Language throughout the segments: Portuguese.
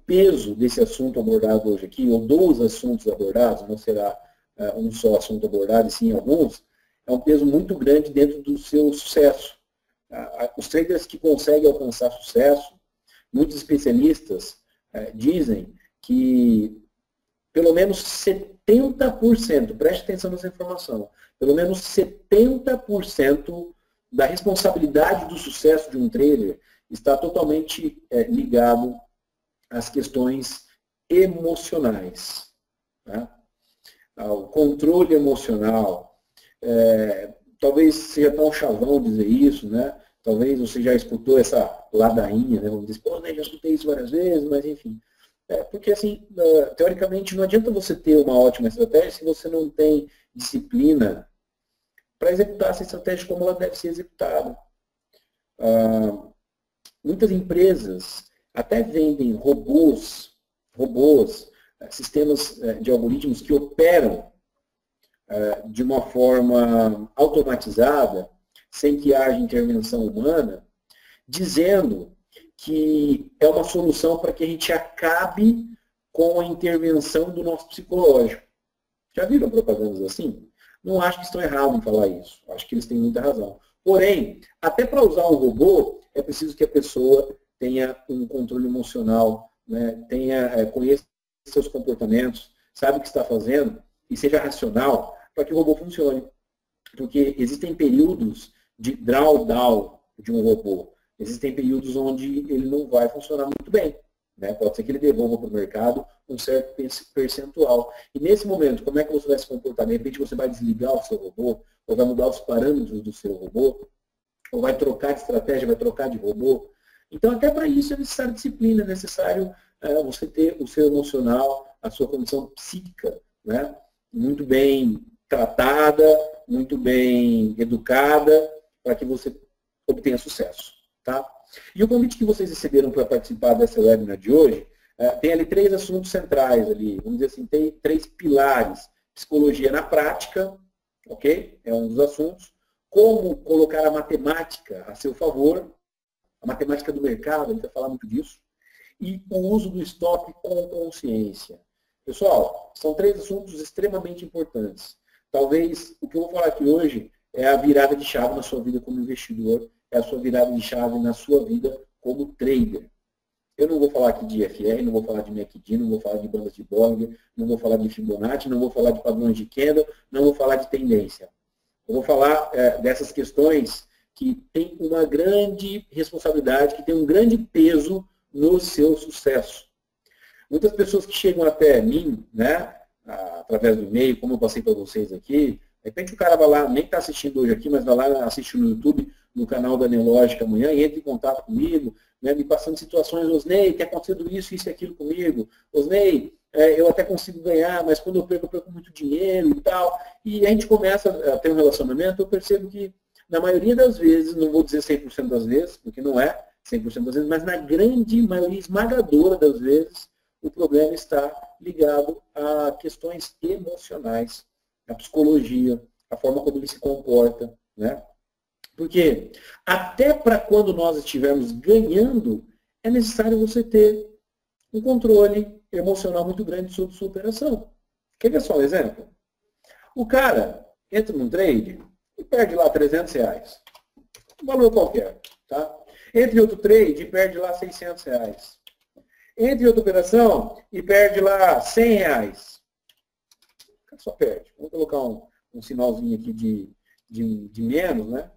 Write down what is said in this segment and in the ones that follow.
peso desse assunto abordado hoje aqui, ou dos assuntos abordados, não será um só assunto abordado, e sim alguns, é um peso muito grande dentro do seu sucesso. Os traders que conseguem alcançar sucesso, muitos especialistas dizem que pelo menos 70%, preste atenção nessa informação, pelo menos 70% da responsabilidade do sucesso de um trader está totalmente ligado às questões emocionais. Tá? Ao controle emocional. Talvez seja tão chavão dizer isso, né? Talvez você já escutou essa ladainha, né? Vamos dizer, pô, né, já escutei isso várias vezes, mas enfim. Porque, assim, teoricamente, não adianta você ter uma ótima estratégia se você não tem disciplina para executar essa estratégia como ela deve ser executada. Muitas empresas até vendem robôs, sistemas de algoritmos que operam de uma forma automatizada, sem que haja intervenção humana, dizendo que é uma solução para que a gente acabe com a intervenção do nosso psicológico. Já viram propagandas assim? Não acho que estão errados em falar isso. Acho que eles têm muita razão. Porém, até para usar um robô, é preciso que a pessoa tenha um controle emocional, né? Conheça seus comportamentos, sabe o que está fazendo e seja racional para que o robô funcione. Porque existem períodos de drawdown de um robô. Existem períodos onde ele não vai funcionar muito bem. Né? Pode ser que ele devolva para o mercado um certo percentual. E nesse momento, como é que você vai se comportar? De repente você vai desligar o seu robô, ou vai mudar os parâmetros do seu robô, ou vai trocar de estratégia, vai trocar de robô. Então, até para isso é necessário disciplina, é necessário você ter o seu emocional, a sua condição psíquica, né? Muito bem tratada, muito bem educada, para que você obtenha sucesso. Tá? E o convite que vocês receberam para participar dessa webinar de hoje, tem ali 3 assuntos centrais, ali, vamos dizer assim, tem 3 pilares. Psicologia na prática, ok? É um dos assuntos. Como colocar a matemática a seu favor, a matemática do mercado, a gente vai falar muito disso. E o uso do stop com consciência. Pessoal, são 3 assuntos extremamente importantes. Talvez o que eu vou falar aqui hoje é a virada de chave na sua vida como investidor, é a sua virada de chave na sua vida como trader. Eu não vou falar aqui de IFR, não vou falar de MACD, não vou falar de bandas de Bollinger, não vou falar de Fibonacci, não vou falar de padrões de candle, não vou falar de tendência. Eu vou falar dessas questões que têm uma grande responsabilidade, que têm um grande peso no seu sucesso. Muitas pessoas que chegam até mim, né, através do e-mail, como eu passei para vocês aqui, de repente o cara vai lá, nem está assistindo hoje aqui, mas vai lá assistir no YouTube, no canal da Neológica amanhã, e entra em contato comigo, né, me passando situações, Osnei, tem acontecido isso e aquilo comigo, Osnei, eu até consigo ganhar, mas quando eu perco muito dinheiro e tal, e a gente começa a ter um relacionamento, eu percebo que na maioria das vezes, não vou dizer 100% das vezes, porque não é 100% das vezes, mas na grande maioria esmagadora das vezes, o problema está ligado a questões emocionais, a psicologia, a forma como ele se comporta, né? Porque até para quando nós estivermos ganhando, é necessário você ter um controle emocional muito grande sobre sua operação. Quer ver só um exemplo? O cara entra num trade e perde lá R$300. Um valor qualquer. Tá? Entra em outro trade e perde lá R$600. Entra em outra operação e perde lá R$100. O cara só perde. Vamos colocar um sinalzinho aqui de menos, né?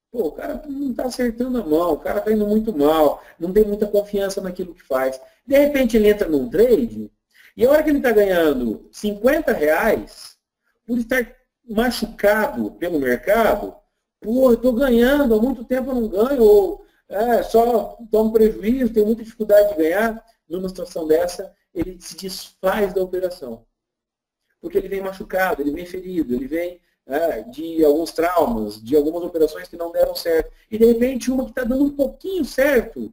Pô, o cara não está acertando a mão, o cara está indo muito mal, não tem muita confiança naquilo que faz. De repente ele entra num trade, e a hora que ele está ganhando R$50, por estar machucado pelo mercado, pô, eu estou ganhando, há muito tempo eu não ganho, ou só tomo prejuízo, tenho muita dificuldade de ganhar. Numa situação dessa, ele se desfaz da operação. Porque ele vem machucado, ele vem ferido, ele vem de alguns traumas, de algumas operações que não deram certo. E, de repente, uma que está dando um pouquinho certo,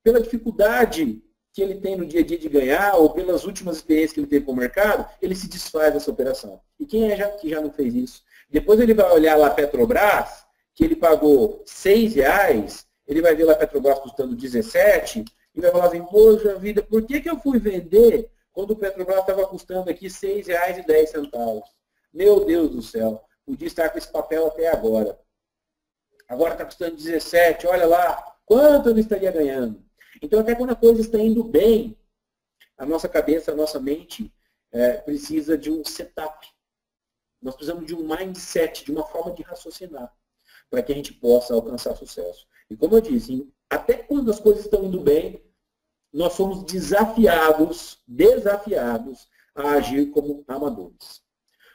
pela dificuldade que ele tem no dia a dia de ganhar, ou pelas últimas experiências que ele teve com o mercado, ele se desfaz dessa operação. E quem que já não fez isso? Depois ele vai olhar lá a Petrobras, que ele pagou R$6, ele vai ver lá a Petrobras custando 17, E vai falar assim, poxa vida, por que eu fui vender quando o Petrobras estava custando aqui R$ 6,10? Meu Deus do céu, podia estar com esse papel até agora. Agora está custando 17, olha lá, quanto eu não estaria ganhando? Então, até quando a coisa está indo bem, a nossa cabeça, a nossa mente precisa de um setup. Nós precisamos de um mindset, de uma forma de raciocinar, para que a gente possa alcançar sucesso. E como eu disse, até quando as coisas estão indo bem, nós somos desafiados a agir como amadores.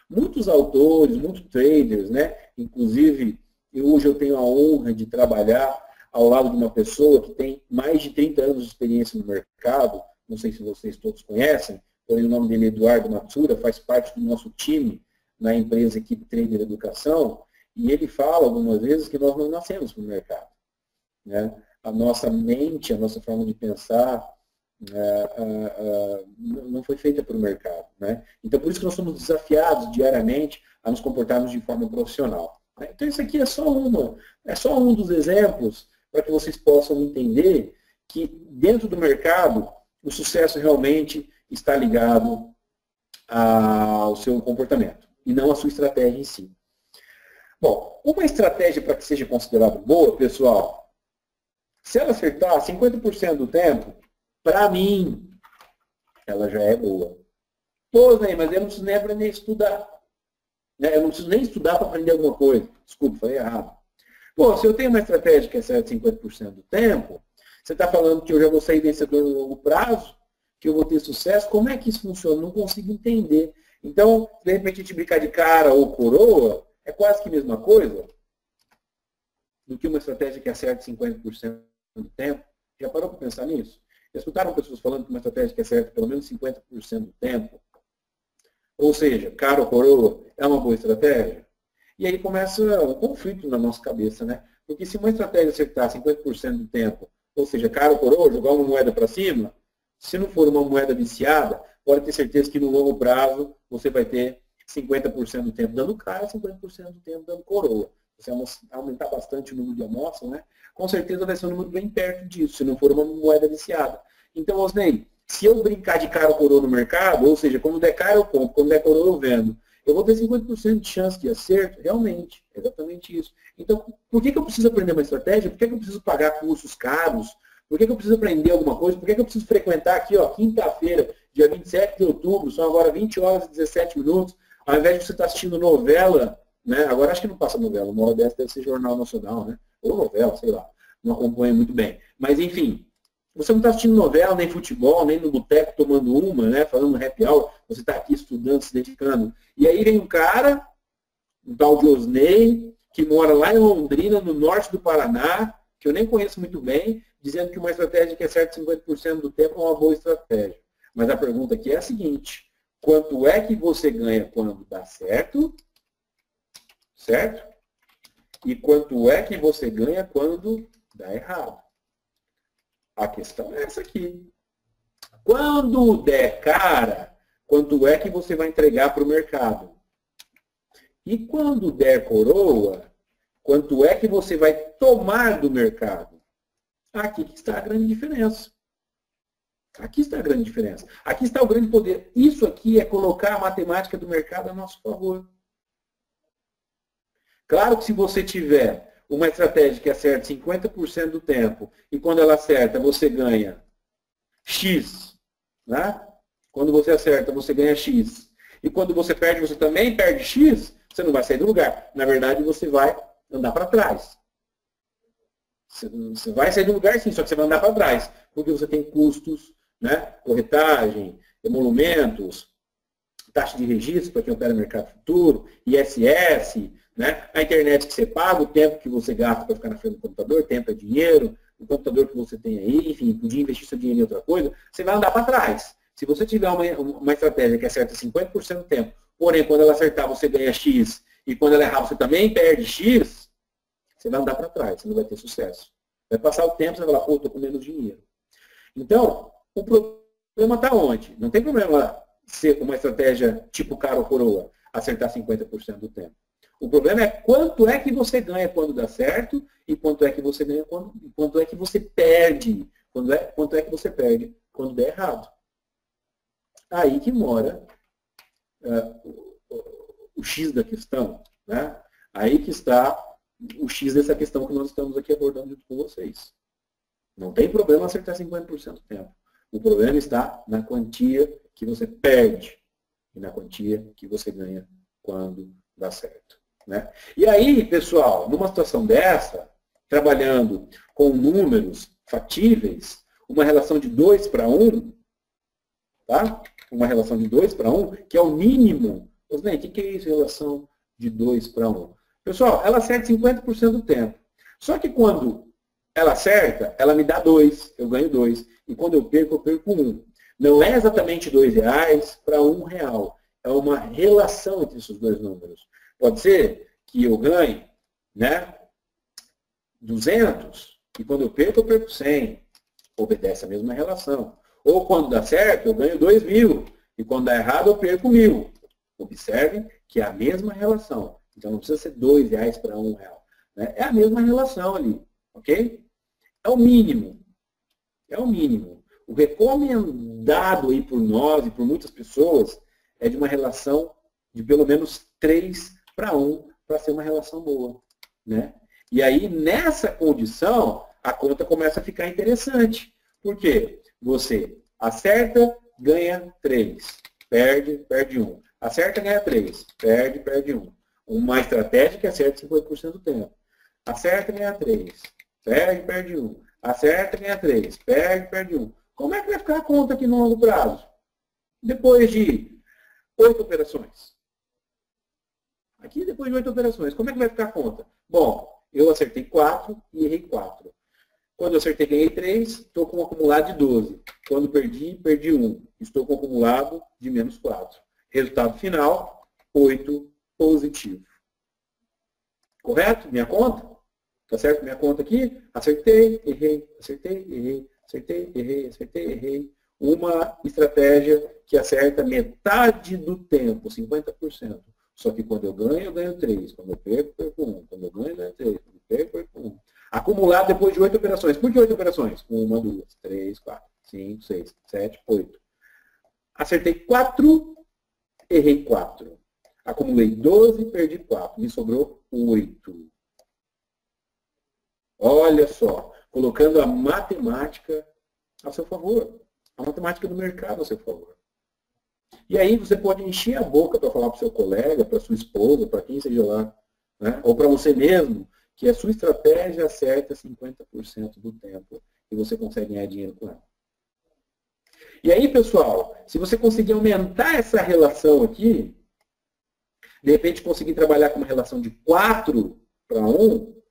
Muitos autores, muitos traders, né? Inclusive, hoje eu tenho a honra de trabalhar ao lado de uma pessoa que tem mais de 30 anos de experiência no mercado, não sei se vocês todos conhecem, porém o nome dele é Eduardo Matsura, faz parte do nosso time na empresa Equipe Trader Educação, e ele fala algumas vezes que nós não nascemos para o mercado. Né? A nossa mente, a nossa forma de pensar não foi feita para o mercado. Né? Então, por isso que nós somos desafiados diariamente a nos comportarmos de forma profissional. Né? Então, isso aqui é só um dos exemplos para que vocês possam entender que dentro do mercado o sucesso realmente está ligado ao seu comportamento e não à sua estratégia em si. Bom, uma estratégia para que seja considerada boa, pessoal, se ela acertar 50% do tempo, para mim, ela já é boa. Pô, Ney, mas eu não preciso nem aprender a estudar. Eu não preciso nem estudar para aprender alguma coisa. Desculpa, falei errado. Pô, se eu tenho uma estratégia que acerta 50% do tempo, você está falando que eu já vou sair vencedor no longo prazo, que eu vou ter sucesso, como é que isso funciona? Não consigo entender. Então, de repente, a gente brincar de cara ou coroa, é quase que a mesma coisa do que uma estratégia que acerta 50% do tempo. Já parou para pensar nisso? Já escutaram pessoas falando que uma estratégia que acerta pelo menos 50% do tempo? Ou seja, cara ou coroa é uma boa estratégia? E aí começa um conflito na nossa cabeça, né? Porque se uma estratégia acertar 50% do tempo, ou seja, cara ou coroa, jogar uma moeda para cima, se não for uma moeda viciada, pode ter certeza que no longo prazo você vai ter 50% do tempo dando cara, 50% do tempo dando coroa. Se você aumentar bastante o número de amostras, né, com certeza vai ser um número bem perto disso, se não for uma moeda viciada. Então, Osnei, se eu brincar de cara ou coroa no mercado, ou seja, quando der cara eu compro, quando der coroa eu vendo, eu vou ter 50% de chance de acerto, realmente, exatamente isso. Então, por que eu preciso aprender uma estratégia? Por que eu preciso pagar cursos caros? Por que eu preciso aprender alguma coisa? Por que eu preciso frequentar aqui, ó, quinta-feira, dia 27 de outubro, são agora 20 horas e 17 minutos, ao invés de você estar assistindo novela, né? Agora acho que não passa novela, uma hora dessa deve ser Jornal Nacional, né? Ou novela, sei lá, não acompanha muito bem. Mas enfim, você não está assistindo novela, nem futebol, nem no boteco tomando uma, né? Falando happy hour, você está aqui estudando, se dedicando. E aí vem um cara, um tal de Osnei, que mora lá em Londrina, no norte do Paraná, que eu nem conheço muito bem, dizendo que uma estratégia que acerta 50% do tempo é uma boa estratégia. Mas a pergunta aqui é a seguinte: quanto é que você ganha quando dá certo? Certo? E quanto é que você ganha quando dá errado? A questão é essa aqui. Quando der cara, quanto é que você vai entregar para o mercado? E quando der coroa, quanto é que você vai tomar do mercado? Aqui que está a grande diferença. Aqui está a grande diferença. Aqui está o grande poder. Isso aqui é colocar a matemática do mercado a nosso favor. Claro que se você tiver uma estratégia que acerta 50% do tempo e quando ela acerta você ganha X, né? Quando você acerta você ganha X. E quando você perde, você também perde X, você não vai sair do lugar. Na verdade, você vai andar para trás. Você vai sair do lugar sim, só que você vai andar para trás. Porque você tem custos, né? Corretagem, emolumentos, taxa de registro para quem opera no mercado futuro, ISS, né? A internet que você paga, o tempo que você gasta para ficar na frente do computador, tempo é dinheiro, o computador que você tem aí, enfim, podia investir seu dinheiro em outra coisa, você vai andar para trás. Se você tiver uma estratégia que acerta 50% do tempo, porém, quando ela acertar, você ganha X, e quando ela errar, você também perde X, você vai andar para trás, você não vai ter sucesso. Vai passar o tempo, você vai falar, pô, estou com menos dinheiro. Então, o problema está onde? Não tem problema ser uma estratégia tipo cara ou coroa, acertar 50% do tempo. O problema é quanto é que você ganha quando dá certo e quanto é que você ganha quanto é que você perde Quanto é que você perde quando der errado? Aí que mora o X da questão, né? Aí que está o X dessa questão que nós estamos aqui abordando junto com vocês. Não tem problema acertar 50% do tempo. O problema está na quantia que você perde e na quantia que você ganha quando dá certo, né? E aí, pessoal, numa situação dessa, trabalhando com números fatíveis, uma relação de 2 para 1, tá? Uma relação de 2 para 1, que é o mínimo. O que é isso, relação de 2 para 1? Pessoal, ela acerta 50% do tempo. Só que quando ela acerta, ela me dá 2, eu ganho 2. E quando eu perco 1. Não é exatamente R$2 para R$1. É uma relação entre esses dois números. Pode ser que eu ganhe, né, 200, e quando eu perco 100. Obedece a mesma relação. Ou quando dá certo, eu ganho 2.000. E quando dá errado, eu perco 1.000. Observem que é a mesma relação. Então não precisa ser R$2 para R$1. Né? É a mesma relação ali. Ok? É o mínimo. É o mínimo. O recomendado aí por nós e por muitas pessoas é de uma relação de pelo menos 3 para 1 para ser uma relação boa. Né? E aí, nessa condição, a conta começa a ficar interessante. Por quê? Você acerta, ganha 3. Perde 1. Acerta, ganha 3. Perde 1. Uma estratégia que acerta 50% do tempo. Acerta, ganha 3. Perde 1. Acerta, ganha 3. Perde 1. Como é que vai ficar a conta aqui no longo prazo? Depois de 8 operações. Aqui, depois de 8 operações, como é que vai ficar a conta? Bom, eu acertei 4 e errei 4. Quando eu acertei, ganhei 3, estou com um acumulado de 12. Quando perdi 1. Estou com um acumulado de menos 4. Resultado final, 8 positivo. Correto? Minha conta? Tá certo? Minha conta aqui, acertei, errei, acertei, errei, acertei, errei, acertei, errei. Uma estratégia que acerta metade do tempo, 50%. Só que quando eu ganho 3. Quando eu perco 1. Quando eu ganho 3. Quando eu perco 1. Acumulado depois de 8 operações. Por que 8 operações? 1, 2, 3, 4, 5, 6, 7, 8. Acertei 4, errei 4. Acumulei 12, perdi 4. Me sobrou 8. Olha só, colocando a matemática a seu favor. A matemática do mercado a seu favor. E aí você pode encher a boca para falar para o seu colega, para sua esposa, para quem seja lá, né? Ou para você mesmo, que a sua estratégia acerta 50% do tempo e você consegue ganhar dinheiro com ela. E aí, pessoal, se você conseguir aumentar essa relação aqui, de repente conseguir trabalhar com uma relação de 4 para 1,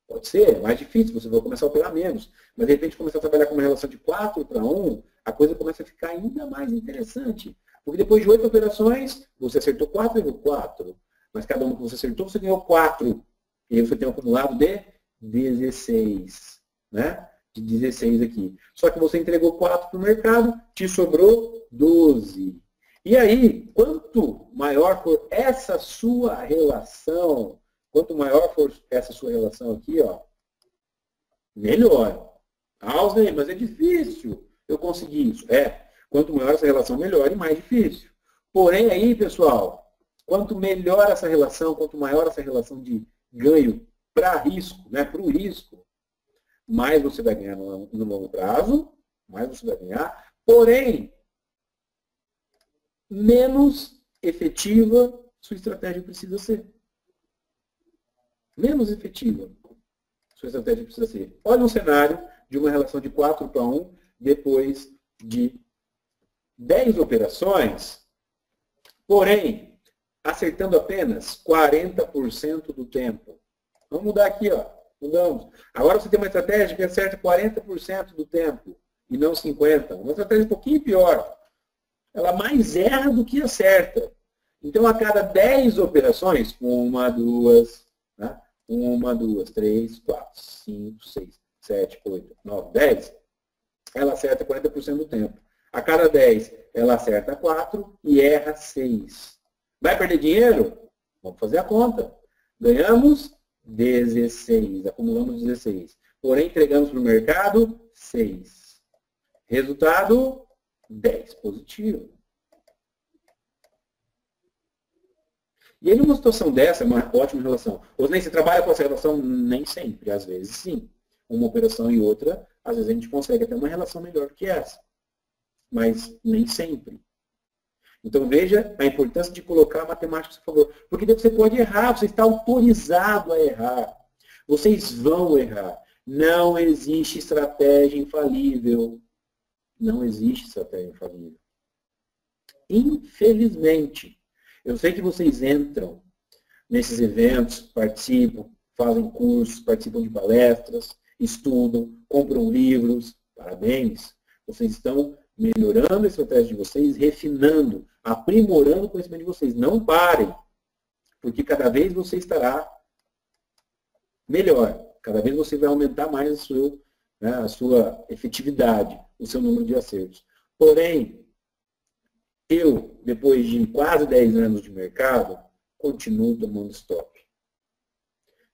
pode ser, é mais difícil, você vai começar a operar menos. Mas de repente começar a trabalhar com uma relação de 4 para 1, a coisa começa a ficar ainda mais interessante. Porque depois de 8 operações, você acertou 4 e errou 4. Mas cada uma que você acertou, você ganhou 4. E aí você tem um acumulado de 16. Né? De 16 aqui. Só que você entregou 4 para o mercado, te sobrou 12. E aí, quanto maior for essa sua relação, aqui, ó, melhor. Alzheimer, mas é difícil eu conseguir isso. Quanto maior essa relação, melhor e mais difícil. Porém, aí, pessoal, quanto melhor essa relação, quanto maior essa relação de ganho para risco, né, para o risco, mais você vai ganhar no longo prazo, mais você vai ganhar. Porém, menos efetiva sua estratégia precisa ser. Menos efetiva sua estratégia precisa ser. Olha um cenário de uma relação de 4 para 1 depois de 10 operações, porém, acertando apenas 40% do tempo. Vamos mudar aqui, ó. Mudamos. Agora você tem uma estratégia que acerta 40% do tempo e não 50%. Uma estratégia um pouquinho pior. Ela mais erra do que acerta. Então, a cada 10 operações, 1, 2, né? 1, 2, 3, 4, 5, 6, 7, 8, 9, 10, ela acerta 40% do tempo. A cada 10, ela acerta 4 e erra 6. Vai perder dinheiro? Vamos fazer a conta. Ganhamos 16, acumulamos 16. Porém, entregamos para o mercado 6. Resultado 10 positivo. E aí, numa situação dessa, é uma ótima relação. Osnei, você trabalha com essa relação? Nem sempre, às vezes sim. Uma operação e outra, às vezes a gente consegue ter uma relação melhor que essa. Mas nem sempre. Então veja a importância de colocar a matemática a seu favor. Porque daí você pode errar, você está autorizado a errar. Vocês vão errar. Não existe estratégia infalível. Não existe estratégia infalível. Infelizmente. Eu sei que vocês entram nesses eventos, participam, fazem cursos, participam de palestras, estudam, compram livros. Parabéns. Vocês estão melhorando a estratégia de vocês, refinando, aprimorando o conhecimento de vocês. Não parem, porque cada vez você estará melhor. Cada vez você vai aumentar mais a sua efetividade, o seu número de acertos. Porém, eu, depois de quase 10 anos de mercado, continuo tomando stop.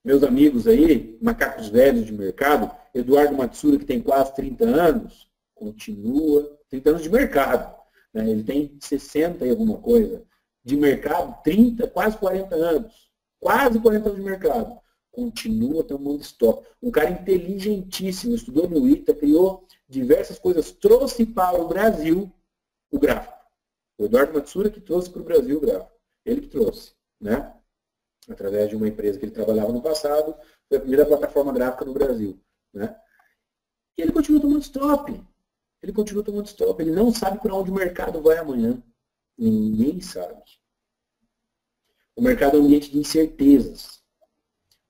Meus amigos aí, macacos velhos de mercado, Eduardo Matsura, que tem quase 30 anos, continua, 30 anos de mercado. Né? Ele tem 60 e alguma coisa. De mercado, 30, quase 40 anos. Quase 40 anos de mercado. Continua tomando stop. Um cara inteligentíssimo, estudou no ITA, criou diversas coisas, trouxe para o Brasil o gráfico. O Eduardo Matsura que trouxe para o Brasil o gráfico. Ele que trouxe, né? Através de uma empresa que ele trabalhava no passado, foi a primeira plataforma gráfica no Brasil. Né? E ele continua tomando stop. Ele continua tomando stop. Ele não sabe para onde o mercado vai amanhã. Ninguém sabe. O mercado é um ambiente de incertezas.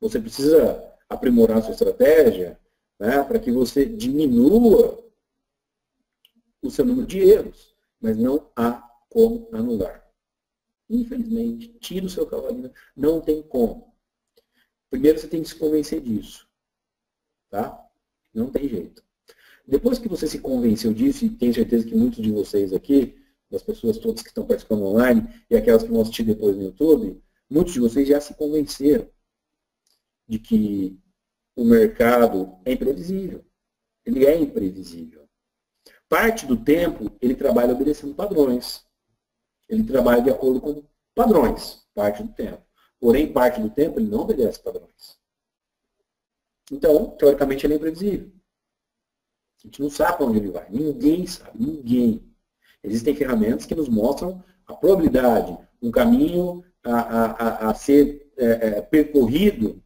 Você precisa aprimorar a sua estratégia, né, para que você diminua o seu número de erros. Mas não há como anular. Infelizmente, tira o seu cavalinho. Não tem como. Primeiro você tem que se convencer disso. Tá? Não tem jeito. Depois que você se convenceu disso, e tenho certeza que muitos de vocês aqui, das pessoas todas que estão participando online, e aquelas que vão assistir depois no YouTube, muitos de vocês já se convenceram de que o mercado é imprevisível. Ele é imprevisível. Parte do tempo, ele trabalha obedecendo padrões. Ele trabalha de acordo com padrões, parte do tempo. Porém, parte do tempo, ele não obedece padrões. Então, teoricamente, ele é imprevisível. A gente não sabe para onde ele vai. Ninguém sabe. Ninguém. Existem ferramentas que nos mostram a probabilidade, um caminho a ser percorrido,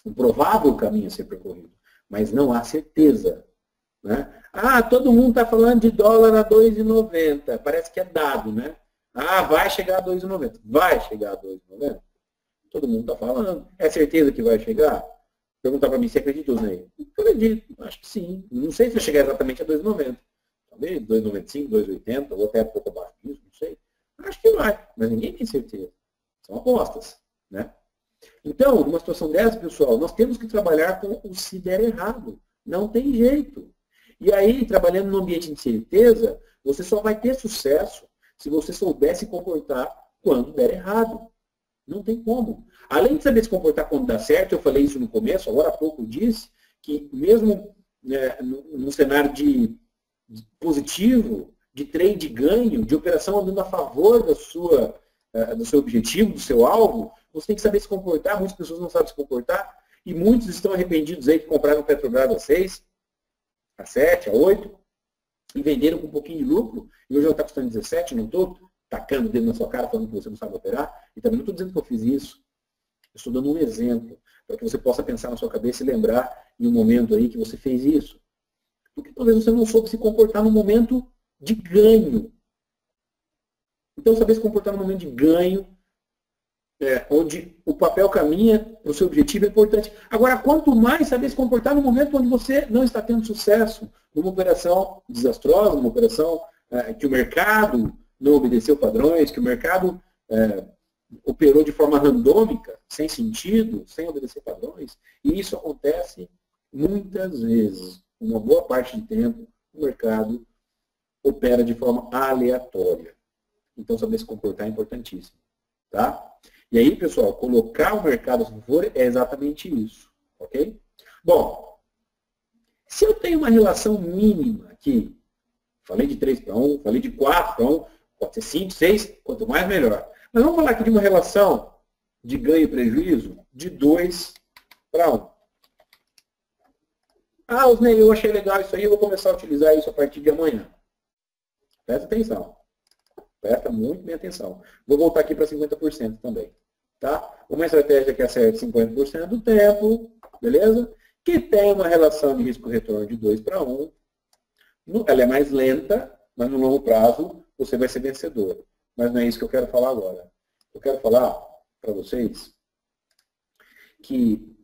um provável caminho a ser percorrido. Mas não há certeza. Né? Ah, todo mundo está falando de dólar a 2,90. Parece que é dado, né? Ah, vai chegar a 2,90. Vai chegar a 2,90? Todo mundo está falando. É certeza que vai chegar? Perguntar para mim se acredita, Osnei. Acredito, acho que sim. Não sei se vai chegar exatamente a 2,90. Talvez 2,95, 2,80, ou até pouco abaixo disso, não sei. Acho que vai, mas ninguém tem certeza. São apostas, né? Então, numa situação dessa, pessoal, nós temos que trabalhar com o se der errado. Não tem jeito. E aí, trabalhando num ambiente de incerteza, você só vai ter sucesso se você souber se comportar quando der errado. Não tem como. Além de saber se comportar quando dá certo, eu falei isso no começo, agora há pouco eu disse, que mesmo no cenário de positivo, de trade ganho, de operação andando a favor do seu objetivo, do seu alvo, você tem que saber se comportar. Muitas pessoas não sabem se comportar e muitos estão arrependidos aí que compraram Petrobras a 6, a 7, a 8 e venderam com um pouquinho de lucro e hoje ela está custando 17, não estou tacando o dedo na sua cara falando que você não sabe operar e também não estou dizendo que eu fiz isso. Eu estou dando um exemplo para que você possa pensar na sua cabeça e lembrar em um momento aí que você fez isso. Porque talvez você não soube se comportar no momento de ganho. Então, saber se comportar no momento de ganho, onde o papel caminha para o seu objetivo é importante. Agora, quanto mais saber se comportar no momento onde você não está tendo sucesso, numa operação desastrosa, numa operação que o mercado não obedeceu padrões, que o mercado operou de forma randômica, sem sentido, sem obedecer padrões, e isso acontece muitas vezes. Uma boa parte do tempo, o mercado opera de forma aleatória. Então, saber se comportar é importantíssimo. Tá? E aí, pessoal, colocar o mercado a seu favor é exatamente isso. Ok? Bom, se eu tenho uma relação mínima aqui Falei de 3 para 1, falei de 4 para 1, pode ser 5, 6, quanto mais melhor. Mas vamos falar aqui de uma relação de ganho e prejuízo de 2 para 1. Ah, Osnei, eu achei legal isso aí, eu vou começar a utilizar isso a partir de amanhã. Presta atenção. Presta muito bem atenção. Vou voltar aqui para 50% também. Tá? Uma estratégia que acerta 50% do tempo, beleza? Que tem uma relação de risco-retorno de 2 para 1. Ela é mais lenta, mas no longo prazo você vai ser vencedor. Mas não é isso que eu quero falar agora. Eu quero falar para vocês que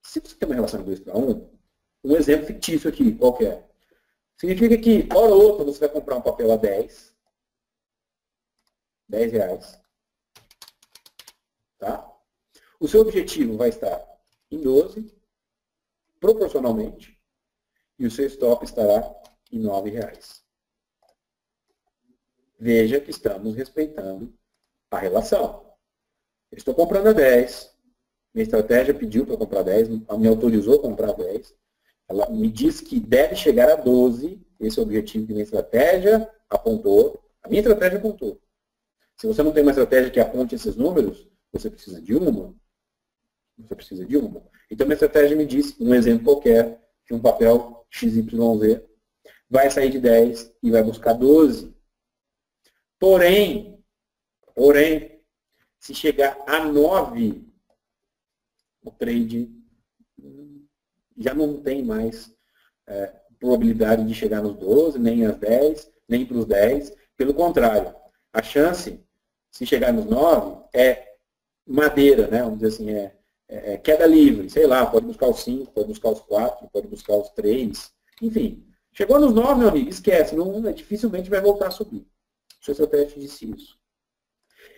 se você tem uma relação de 2 para 1, um exemplo fictício aqui, qual que é? Significa que, hora ou outra, você vai comprar um papel a 10 reais. Tá? O seu objetivo vai estar em 12, proporcionalmente, e o seu stop estará em 9 reais. Veja que estamos respeitando a relação. Eu estou comprando a 10, minha estratégia pediu para comprar 10, me autorizou a comprar 10, ela me diz que deve chegar a 12, esse é o objetivo que minha estratégia apontou, a minha estratégia apontou. Se você não tem uma estratégia que aponte esses números, você precisa de uma. Você precisa de uma. Então, minha estratégia me diz, um exemplo qualquer, que um papel XYZ vai sair de 10 e vai buscar 12. Porém, se chegar a 9, o trade já não tem mais probabilidade de chegar nos 12, nem às 10, nem para os 10. Pelo contrário, a chance, se chegar nos 9, é madeira, né? Vamos dizer assim, queda livre, sei lá, pode buscar os 5, pode buscar os 4, pode buscar os 3, enfim. Chegou nos 9, meu amigo, esquece, dificilmente vai voltar a subir. Sua estratégia disse isso.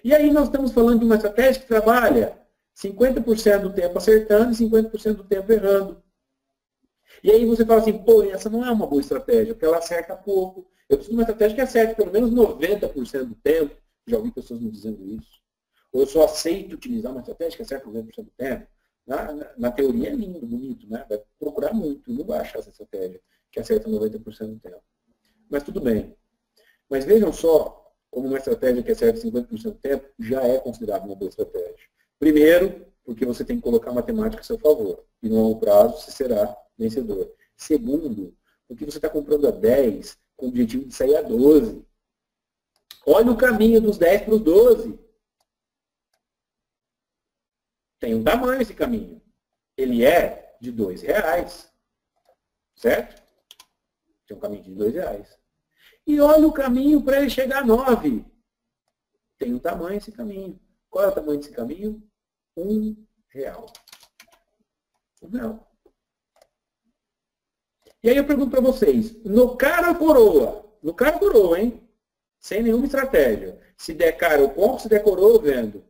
E aí nós estamos falando de uma estratégia que trabalha 50% do tempo acertando e 50% do tempo errando. E aí você fala assim, pô, essa não é uma boa estratégia, porque ela acerta pouco. Eu preciso de uma estratégia que acerte pelo menos 90% do tempo. Já ouvi pessoas me dizendo isso. Ou eu só aceito utilizar uma estratégia que acerta 90% do tempo. Na teoria é lindo, bonito, né? Vai procurar muito, não vai achar essa estratégia que acerta 90% do tempo. Mas tudo bem. Mas vejam só como uma estratégia que acerta 50% do tempo já é considerada uma boa estratégia. Primeiro, porque você tem que colocar a matemática a seu favor. E no longo prazo você será vencedor. Segundo, porque você está comprando a 10 com o objetivo de sair a 12. Olha o caminho dos 10 para os 12. Tem um tamanho esse caminho. Ele é de R$2. Certo? Tem um caminho de R$2. E olha o caminho para ele chegar a 9. Tem um tamanho esse caminho. Qual é o tamanho desse caminho? R$1. R$1. E aí eu pergunto para vocês, no cara ou coroa? No cara ou coroa, hein? Sem nenhuma estratégia. Se der cara eu compro, se der coroa eu vendo.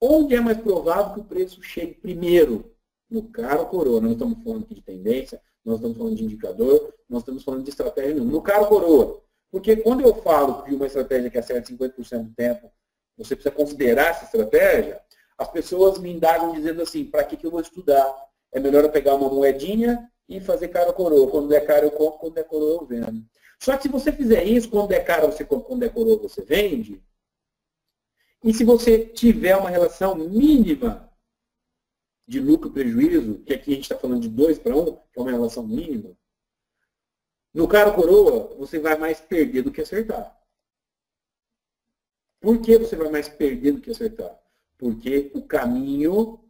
Onde é mais provável que o preço chegue primeiro? No cara ou coroa? Nós estamos falando aqui de tendência, nós estamos falando de indicador, nós estamos falando de estratégia nenhuma. No cara ou coroa? Porque quando eu falo de uma estratégia que acerta 50% do tempo, você precisa considerar essa estratégia, as pessoas me indagam dizendo assim, para que eu vou estudar? É melhor eu pegar uma moedinha e fazer cara ou coroa. Quando der cara eu compro, quando der coroa eu vendo. Só que se você fizer isso, quando der cara você compra, quando der coroa você vende. E se você tiver uma relação mínima de lucro e prejuízo, que aqui a gente está falando de 2 para 1, que é uma relação mínima, no cara ou coroa, você vai mais perder do que acertar. Por que você vai mais perder do que acertar? Porque o caminho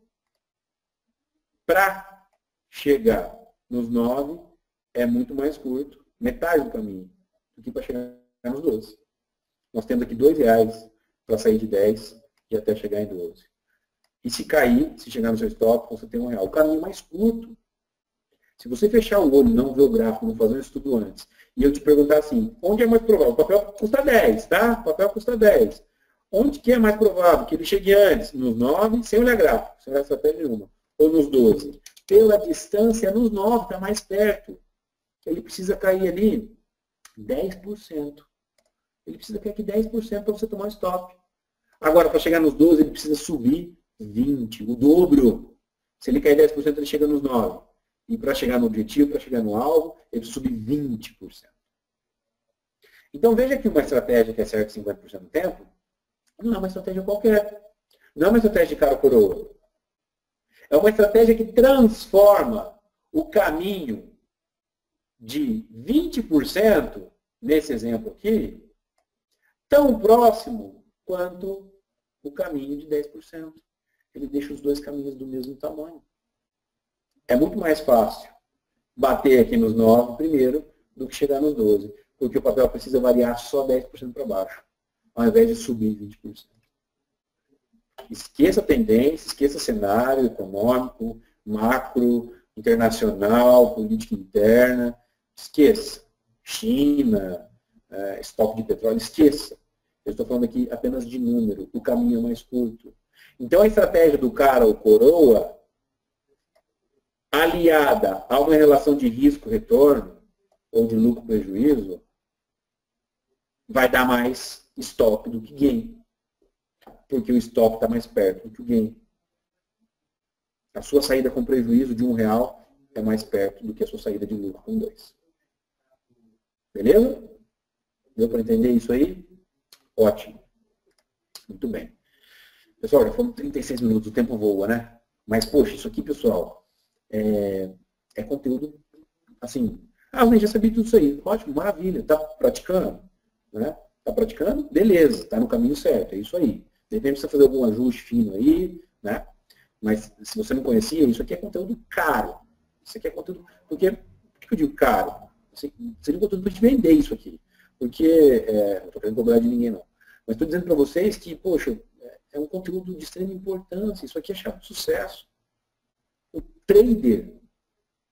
para chegar nos 9 é muito mais curto, metade do caminho, do que para chegar nos 12. Nós temos aqui R$2 para sair de 10 e até chegar em 12. E se cair, se chegar no seu stop, você tem R$1. O caminho mais curto. Se você fechar o olho, não ver o gráfico, não fazer um estudo antes, e eu te perguntar assim, onde é mais provável? O papel custa 10, tá? O papel custa 10. Onde que é mais provável que ele chegue antes? Nos 9, sem olhar gráfico, sem olhar estratégia nenhuma. Ou nos 12? Pela distância, nos 9, está mais perto. Ele precisa cair ali 10%. Ele precisa cair aqui 10% para você tomar stop. Agora, para chegar nos 12, ele precisa subir 20%, o dobro. Se ele cair 10%, ele chega nos 9. E para chegar no objetivo, para chegar no alvo, ele precisa subir 20%. Então veja que uma estratégia que é certa 50% do tempo, não é uma estratégia qualquer. Não é uma estratégia de cara ou coroa. É uma estratégia que transforma o caminho de 20%, nesse exemplo aqui, tão próximo quanto o caminho de 10%. Ele deixa os dois caminhos do mesmo tamanho. É muito mais fácil bater aqui nos 9 primeiro do que chegar nos 12, porque o papel precisa variar só 10% para baixo, ao invés de subir 20%. Esqueça a tendência, esqueça cenário econômico, macro, internacional, política interna, esqueça. China, estoque de petróleo, esqueça. Eu estou falando aqui apenas de número, o caminho é mais curto. Então a estratégia do cara ou coroa, aliada a uma relação de risco-retorno, ou de lucro-prejuízo, vai dar mais stop do que gain. Porque o stop está mais perto do que o gain. A sua saída com prejuízo de R$1 é mais perto do que a sua saída de lucro com 2. Beleza? Deu para entender isso aí? Ótimo. Muito bem. Pessoal, já foram 36 minutos, o tempo voa, né? Mas, poxa, isso aqui, pessoal, é conteúdo, assim, eu já sabia tudo isso aí. Ótimo, maravilha. Está praticando? Né? Está praticando? Beleza, está no caminho certo, é isso aí. De repente precisa fazer algum ajuste fino aí, né? Mas se você não conhecia, isso aqui é conteúdo caro. Isso aqui é conteúdo... Por que eu digo caro? Seria um conteúdo para te vender isso aqui. Porque, não estou querendo cobrar de ninguém não. Mas estou dizendo para vocês que, poxa, é um conteúdo de extrema importância. Isso aqui é chave de sucesso. O trader,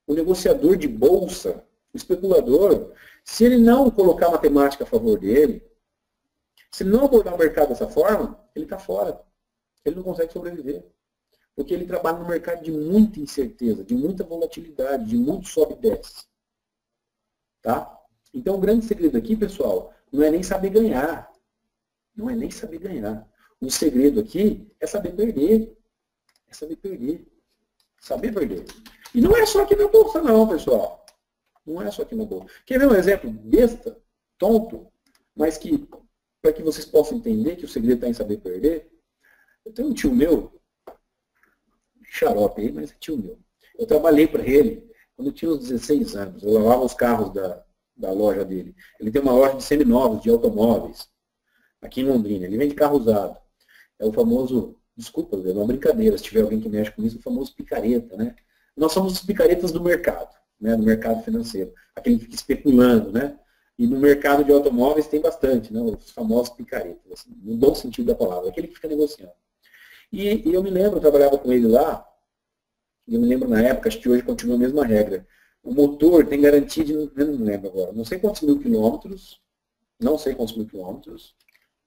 o negociador de bolsa, o especulador, se ele não colocar matemática a favor dele, se ele não abordar o mercado dessa forma, ele está fora. Ele não consegue sobreviver. Porque ele trabalha num mercado de muita incerteza, de muita volatilidade, de muito sobe e desce. Tá? Então o grande segredo aqui, pessoal, não é nem saber ganhar. Não é nem saber ganhar. O segredo aqui é saber perder. É saber perder. Saber perder. E não é só aqui na bolsa não, pessoal. Não é só aqui na bolsa. Quer ver um exemplo besta, tonto, mas que, para que vocês possam entender que o segredo está em saber perder? Eu tenho um tio meu, xarope aí, mas é tio meu. Eu trabalhei para ele quando eu tinha uns 16 anos. Eu lavava os carros da loja dele. Ele tem uma loja de seminovos, de automóveis, aqui em Londrina. Ele vende carro usado. É o famoso, desculpa, é uma brincadeira, se tiver alguém que mexe com isso, o famoso picareta, né? Nós somos os picaretas do mercado, né? Do mercado financeiro. Aquele que fica especulando, né? E no mercado de automóveis tem bastante, né? Os famosos picaretas, assim, no bom sentido da palavra, aquele que fica negociando. E eu me lembro, eu trabalhava com ele lá, e eu me lembro na época, acho que hoje continua a mesma regra. O motor tem garantia de, eu não lembro agora, não sei quantos mil quilômetros,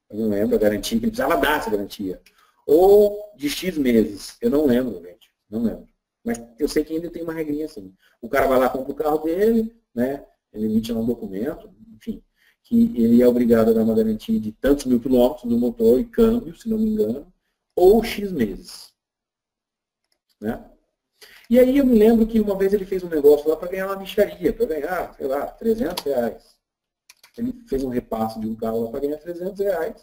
eu não lembro a garantia, que ele precisava dar essa garantia. Ou de X meses, eu não lembro, gente, não lembro. Mas eu sei que ainda tem uma regrinha assim. O cara vai lá, compra o carro dele, né? Ele emite lá um documento, enfim, que ele é obrigado a dar uma garantia de tantos mil quilômetros no motor e câmbio, se não me engano, ou X meses. Né? E aí eu me lembro que uma vez ele fez um negócio lá para ganhar uma mixaria, para ganhar, sei lá, R$300. Ele fez um repasse de um carro lá para ganhar R$300.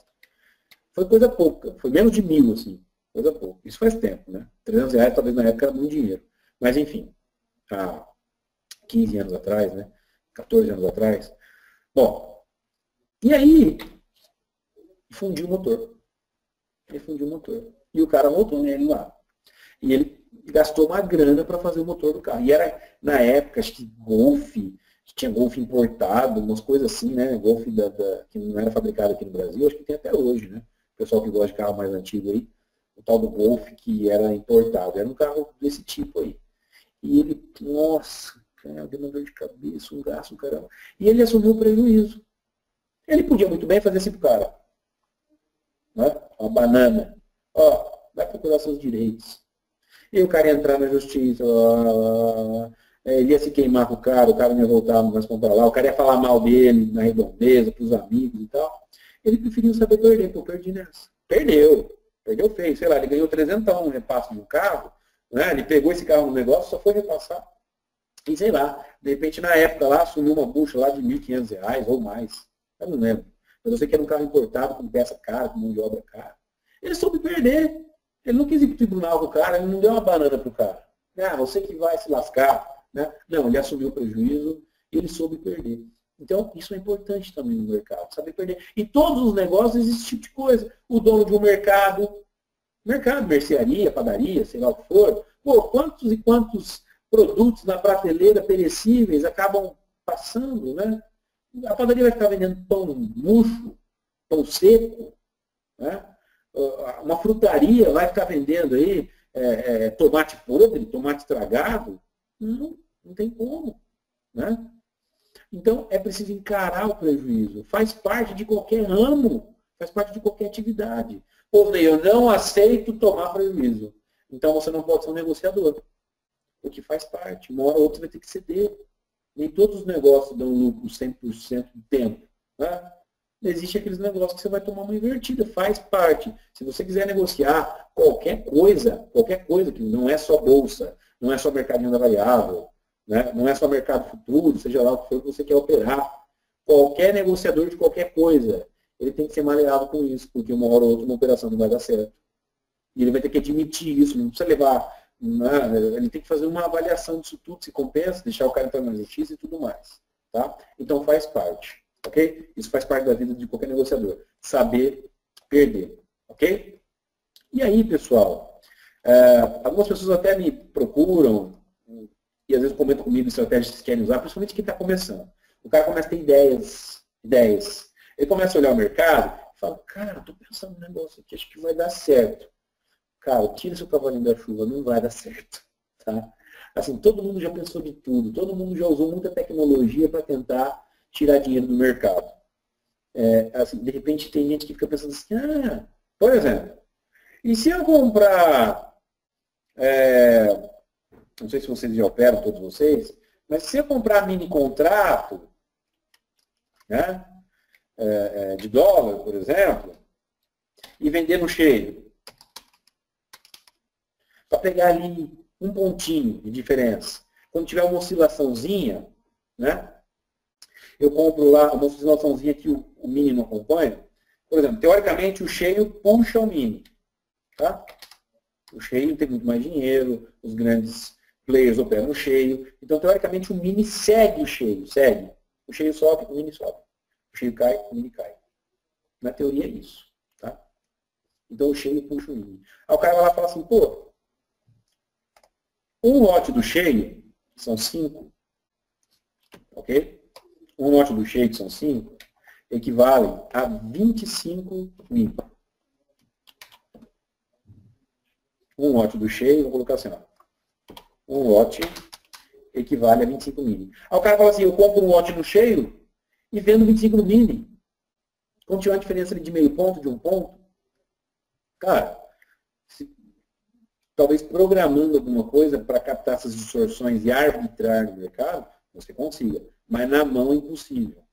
Foi coisa pouca, foi menos de 1.000, assim, coisa pouca. Isso faz tempo, né? R$300 talvez na época era muito dinheiro. Mas enfim, há 15 anos atrás, né? 14 anos atrás. Bom, e aí fundiu o motor. Ele fundiu o motor. E o cara voltou nele lá. E ele gastou uma grana para fazer o motor do carro. E era, na época, acho que Golf, tinha Golf importado, umas coisas assim, né? Golf que não era fabricado aqui no Brasil, acho que tem até hoje, né? O pessoal que gosta de carro mais antigo aí, o tal do Golf que era importado. Era um carro desse tipo aí. E ele, nossa, cara, deu uma dor de cabeça, um gasto, caramba. E ele assumiu o prejuízo. Ele podia muito bem fazer assim pro cara. Né? Uma banana. Ó, vai procurar seus direitos. E o cara ia entrar na justiça, ele ia se queimar com o cara não ia voltar mais comprar lá, o cara ia falar mal dele na redondeza, pros amigos e tal. Ele preferiu saber perder, pô, perdi nessa. Perdeu feio, sei lá, ele ganhou 300 no repasse de um carro, né? Ele pegou esse carro no negócio, só foi repassar. E sei lá, de repente na época lá sumiu uma bucha lá de R$ 1.500 ou mais. Eu não lembro. Mas eu sei que era um carro importado com peça cara, com mão de obra cara. Ele soube perder. Ele não quis ir para o tribunal com o cara, ele não deu uma banana para o cara. Ah, você que vai se lascar. Né? Não, ele assumiu o prejuízo e ele soube perder. Então, isso é importante também no mercado, saber perder. Em todos os negócios existe esse tipo de coisa. O dono de um mercado, mercearia, padaria, sei lá o que for, pô, quantos e quantos produtos na prateleira perecíveis acabam passando, né? A padaria vai ficar vendendo pão murcho, pão seco, né? Uma frutaria vai ficar vendendo aí tomate podre, tomate estragado. Não tem como, né? Então, é preciso encarar o prejuízo. Faz parte de qualquer ramo, faz parte de qualquer atividade. Ou eu não aceito tomar prejuízo. Então, você não pode ser um negociador. Porque faz parte. Uma hora ou outra você vai ter que ceder. Nem todos os negócios dão lucro 100% do tempo. Né? Existe aqueles negócios que você vai tomar uma invertida. Faz parte. Se você quiser negociar qualquer coisa que não é só bolsa, não é só mercadinho da variável, né? Não é só mercado futuro, seja lá o que for que você quer operar. Qualquer negociador de qualquer coisa, ele tem que ser maleável com isso, porque uma hora ou outra uma operação não vai dar certo. E ele vai ter que admitir isso, não precisa levar. Ele tem que fazer uma avaliação disso tudo, se compensa, deixar o cara entrar na justiça e tudo mais. Tá? Então faz parte. Ok? Isso faz parte da vida de qualquer negociador. Saber perder. Ok? E aí, pessoal, algumas pessoas até me procuram e às vezes comentam comigo estratégias que vocês querem usar, principalmente quem está começando. O cara começa a ter ideias. Ele começa a olhar o mercado e fala, cara, estou pensando num negócio aqui, acho que vai dar certo. Cara, tira seu cavalinho da chuva, não vai dar certo. Tá? Assim, todo mundo já pensou de tudo, todo mundo já usou muita tecnologia para tentar tirar dinheiro do mercado. Assim, de repente tem gente que fica pensando assim, por exemplo, e se eu comprar, não sei se vocês já operam, todos vocês, mas se eu comprar mini contrato, né, de dólar, por exemplo, e vender no cheio, para pegar ali um pontinho de diferença. Quando tiver uma oscilaçãozinha, né, eu compro lá uma oscilaçãozinha que o mini não acompanha. Por exemplo, teoricamente o cheio puxa o mini. Tá? O cheio tem muito mais dinheiro, os grandes players operam no cheio. Então, teoricamente, o mini segue o cheio. Segue. O cheio sobe, o mini sobe. O cheio cai, o mini cai. Na teoria é isso. Tá? Então, o cheio puxa o mini. Aí o cara vai lá e fala assim, pô, um lote do cheio, que são 5, ok? Um lote do cheio, que são 5, equivale a 25 mini. Um lote do cheio, vou colocar assim, ó. Um lote equivale a 25 mini. Aí o cara fala assim, eu compro um lote no cheio e vendo 25 no mini. Quando tiver uma diferença de meio ponto, de um ponto, cara, talvez programando alguma coisa para captar essas distorções e arbitrar no mercado, você consiga. Mas na mão é impossível.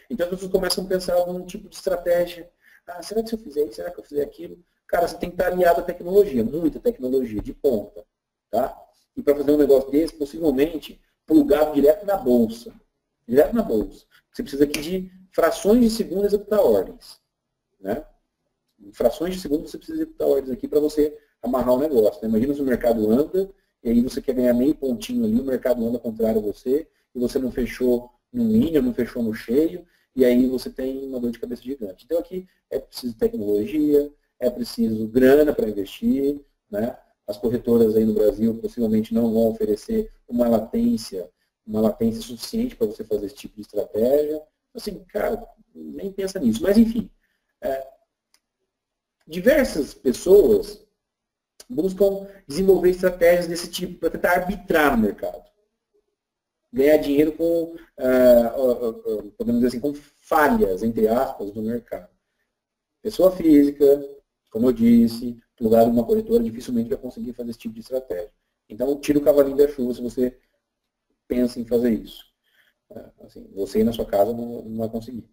Então as pessoas começam a pensar em algum tipo de estratégia. Será que se eu fizer isso? Será que eu fizer aquilo? Cara, você tem que estar aliado à tecnologia, muita tecnologia, de ponta. Tá? E para fazer um negócio desse, possivelmente, plugado direto na bolsa. Direto na bolsa. Você precisa aqui de frações de segundo executar ordens. Né? Em frações de segundo você precisa executar ordens aqui para você amarrar o negócio. Né? Imagina se o mercado anda, e aí você quer ganhar meio pontinho ali, o mercado anda contrário a você, e você não fechou no mínimo, não fechou no cheio, e aí você tem uma dor de cabeça gigante. Então aqui é preciso tecnologia, é preciso grana para investir, né? As corretoras aí no Brasil possivelmente não vão oferecer uma latência suficiente para você fazer esse tipo de estratégia. Assim, cara, nem pensa nisso. Mas enfim, diversas pessoas buscam desenvolver estratégias desse tipo para tentar arbitrar no mercado. Ganhar dinheiro com, podemos dizer assim, com falhas, entre aspas, do mercado. Pessoa física, como eu disse, lugar de uma corretora dificilmente vai conseguir fazer esse tipo de estratégia. Então, tira o cavalinho da chuva se você pensa em fazer isso. Assim, você na sua casa não vai conseguir.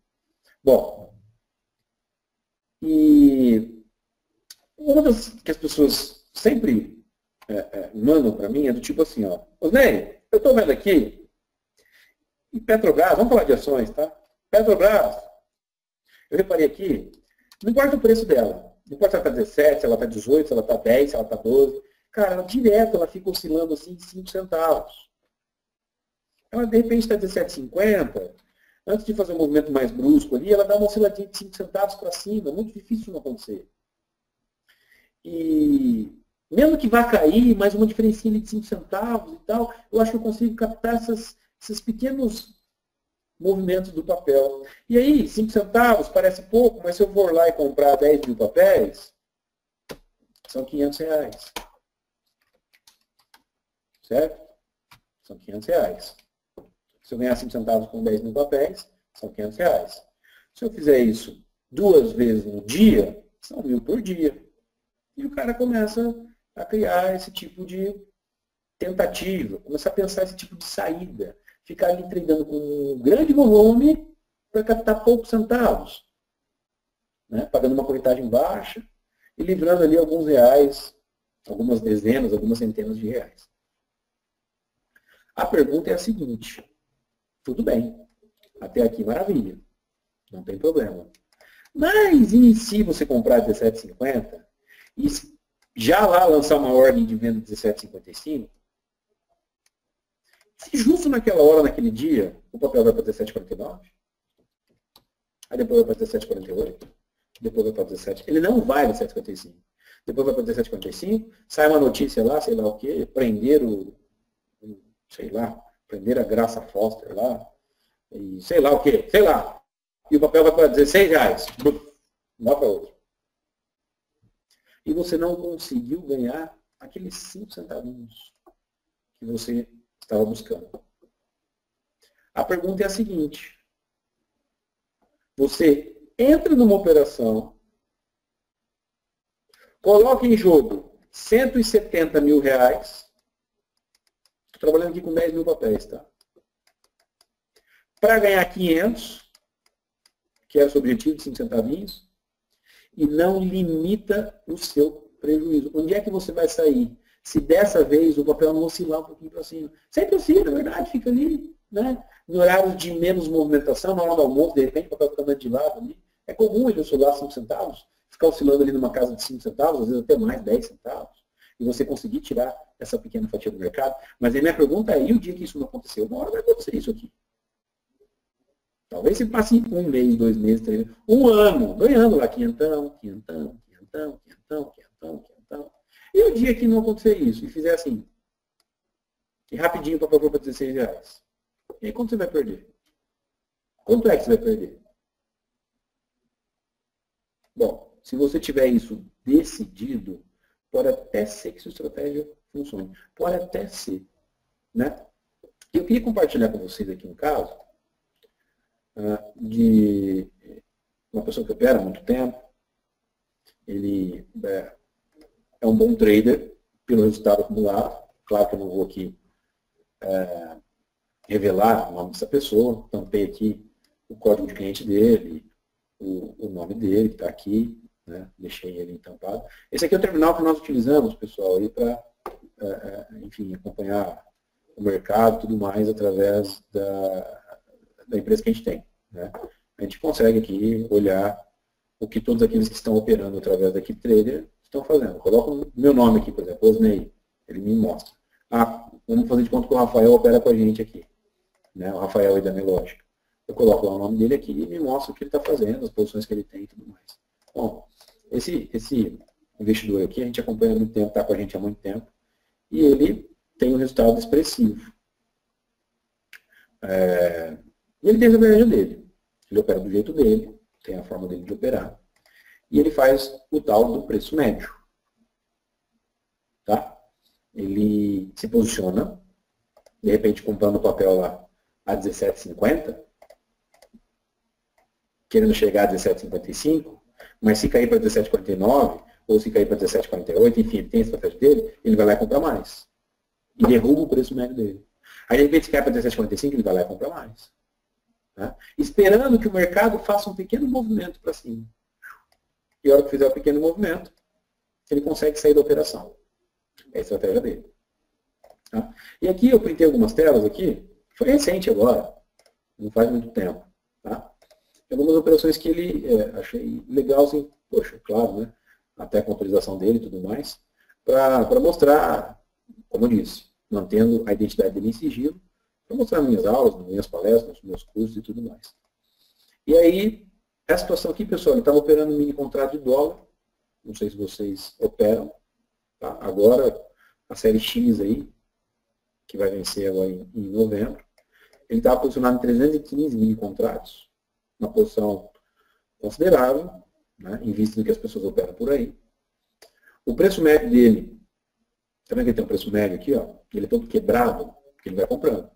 Bom, e uma das que as pessoas sempre mandam para mim é do tipo assim, ó, Osnei, Eu estou vendo aqui, e Petrobras, vamos falar de ações, tá? Petrobras, eu reparei aqui, não importa o preço dela, não importa se ela está 17, se ela está 18, se ela está 10, se ela está 12. Cara, ela, direto ela fica oscilando assim 5 centavos. Ela de repente está 17,50, antes de fazer um movimento mais brusco ali, ela dá uma osciladinha de 5 centavos para cima, muito difícil não acontecer. E mesmo que vá cair, mais uma diferença de 5 centavos e tal, eu acho que eu consigo captar esses pequenos movimentos do papel. E aí, 5 centavos parece pouco, mas se eu for lá e comprar 10 mil papéis, são 500 reais. Certo? São 500 reais. Se eu ganhar 5 centavos com 10 mil papéis, são 500 reais. Se eu fizer isso 2 vezes no dia, são 1.000 por dia. E o cara começa a criar esse tipo de tentativa, começar a pensar esse tipo de saída. Ficar ali tradando com um grande volume para captar poucos centavos. Né? Pagando uma corretagem baixa e livrando ali alguns reais, algumas dezenas, algumas centenas de reais. A pergunta é a seguinte. Tudo bem. Até aqui, maravilha. Não tem problema. Mas e se você comprar 17,50 e já lá lançar uma ordem de venda 17,55? Se justo naquela hora, naquele dia, o papel vai para 17,49, aí depois vai para 17,48, depois vai para 17, ele não vai para 17,55. Depois vai para 17,45, sai uma notícia lá, sei lá o quê, prenderam a Graça Foster lá, e sei lá o quê, sei lá. E o papel vai para 16 reais. Não para outro. E você não conseguiu ganhar aqueles 5 centavinhos que você estava buscando. A pergunta é a seguinte. Você entra numa operação, coloca em jogo 170 mil reais, estou trabalhando aqui com 10 mil papéis, tá? Para ganhar 500, que é o seu objetivo de 5 centavinhos, e não limita o seu prejuízo. Onde é que você vai sair? Se dessa vez o papel não oscilar um pouquinho para cima. Sempre oscila, é verdade, fica ali, né? Em horários de menos movimentação, na hora do almoço, de repente o papel fica andando de lado ali. É comum ele oscilar 5 centavos, ficar oscilando ali numa casa de 5 centavos, às vezes até mais, 10 centavos, e você conseguir tirar essa pequena fatia do mercado. Mas a minha pergunta é, e o dia que isso não aconteceu? Uma hora vai acontecer isso aqui. Talvez se passe 1 mês, 2 meses, 3 meses, 1 ano, ganhando lá quinhentão. E o dia que não acontecer isso, e fizer assim, e rapidinho para pôr para 16 reais, e aí quanto você vai perder? Quanto é que você vai perder? Bom, se você tiver isso decidido, pode até ser que sua estratégia funcione. Pode até ser. Né? Eu queria compartilhar com vocês aqui um caso de uma pessoa que opera há muito tempo. Ele é um bom trader pelo resultado acumulado. Claro que eu não vou aqui revelar o nome dessa pessoa. Tampei aqui o código de cliente dele, o nome dele, que está aqui. Né? Deixei ele entampado. Esse aqui é o terminal que nós utilizamos, pessoal, para enfim, acompanhar o mercado e tudo mais através da empresa que a gente tem. Né? A gente consegue aqui olhar o que todos aqueles que estão operando através da Equipe Trader estão fazendo. Coloco o meu nome aqui, por exemplo, Osnei, ele me mostra. Vamos fazer de conta que o Rafael opera com a gente aqui. Né? O Rafael aí da Melódica. Eu coloco lá o nome dele aqui e me mostra o que ele está fazendo, as posições que ele tem e tudo mais. Bom, esse investidor aqui, a gente acompanha há muito tempo, está com a gente há muito tempo, e ele tem um resultado expressivo. E ele tem a estratégia dele. Ele opera do jeito dele, tem a forma dele de operar. E ele faz o tal do preço médio. Tá? Ele se posiciona, de repente comprando o papel lá a 17,50, querendo chegar a 17,55, mas se cair para 17,49, ou se cair para 17,48, enfim, ele tem a estratégia dele, ele vai lá e compra mais. E derruba o preço médio dele. Aí, de repente, se cair para 17,45, ele vai lá e compra mais. Tá? Esperando que o mercado faça um pequeno movimento para cima. E a hora que fizer o pequeno movimento, ele consegue sair da operação. É a estratégia dele. Tá? E aqui eu printei algumas telas aqui, foi recente agora, não faz muito tempo. Tá? Algumas operações que ele achei legal, assim, poxa, claro, né? Até com a autorização dele e tudo mais, para mostrar, como eu disse, mantendo a identidade dele em sigilo, para mostrar minhas aulas, minhas palestras, meus cursos e tudo mais. E aí, essa situação aqui, pessoal, ele estava operando um mini contrato de dólar, não sei se vocês operam, tá? Agora, a série X aí, que vai vencer agora em novembro, ele estava posicionado em 315 mini contratos, uma posição considerável, né, em vista do que as pessoas operam por aí. O preço médio dele, tá vendo que ele tem um preço médio aqui, ó, ele é todo quebrado, que ele vai comprando.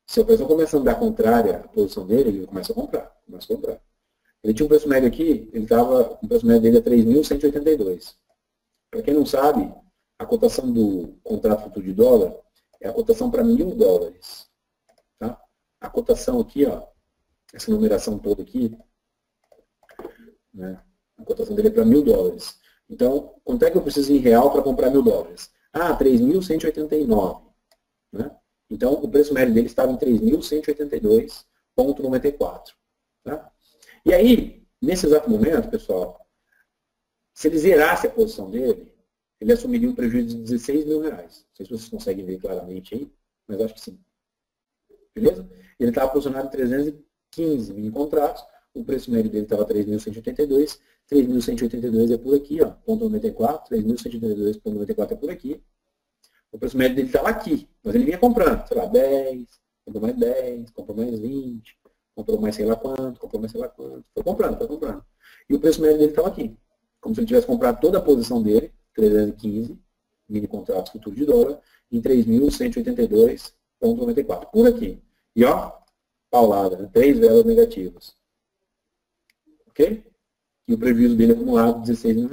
Se a pessoa começa a andar contrária à posição dele, ele começa a comprar, Ele tinha um preço médio aqui, ele estava, o preço médio dele é 3.182. Para quem não sabe, a cotação do contrato futuro de dólar é a cotação para $1.000. Tá? A cotação aqui, ó, essa numeração toda aqui, né, a cotação dele é para $1.000. Então, quanto é que eu preciso em real para comprar $1.000? Ah, 3.189. Né? Então, o preço médio dele estava em 3.182,94. Tá? E aí, nesse exato momento, pessoal, se ele zerasse a posição dele, ele assumiria um prejuízo de R$16 mil. Não sei se vocês conseguem ver claramente aí, mas acho que sim. Beleza? Ele estava posicionado em 315 mini contratos, o preço médio dele estava 3.182, 3.182 é por aqui, ó, ponto 94, 3.182,94 é por aqui. O preço médio dele estava aqui, mas ele vinha comprando, sei lá, 10, comprou mais 10, comprou mais 20, comprou mais sei lá quanto, comprou mais sei lá quanto, foi comprando. E o preço médio dele estava aqui, como se ele tivesse comprado toda a posição dele, 315 mini contratos futuros de dólar, em 3.182,94, por aqui. E ó, paulada, né? 3 velas negativas. Ok? E o prejuízo dele acumulado, R$16 mil.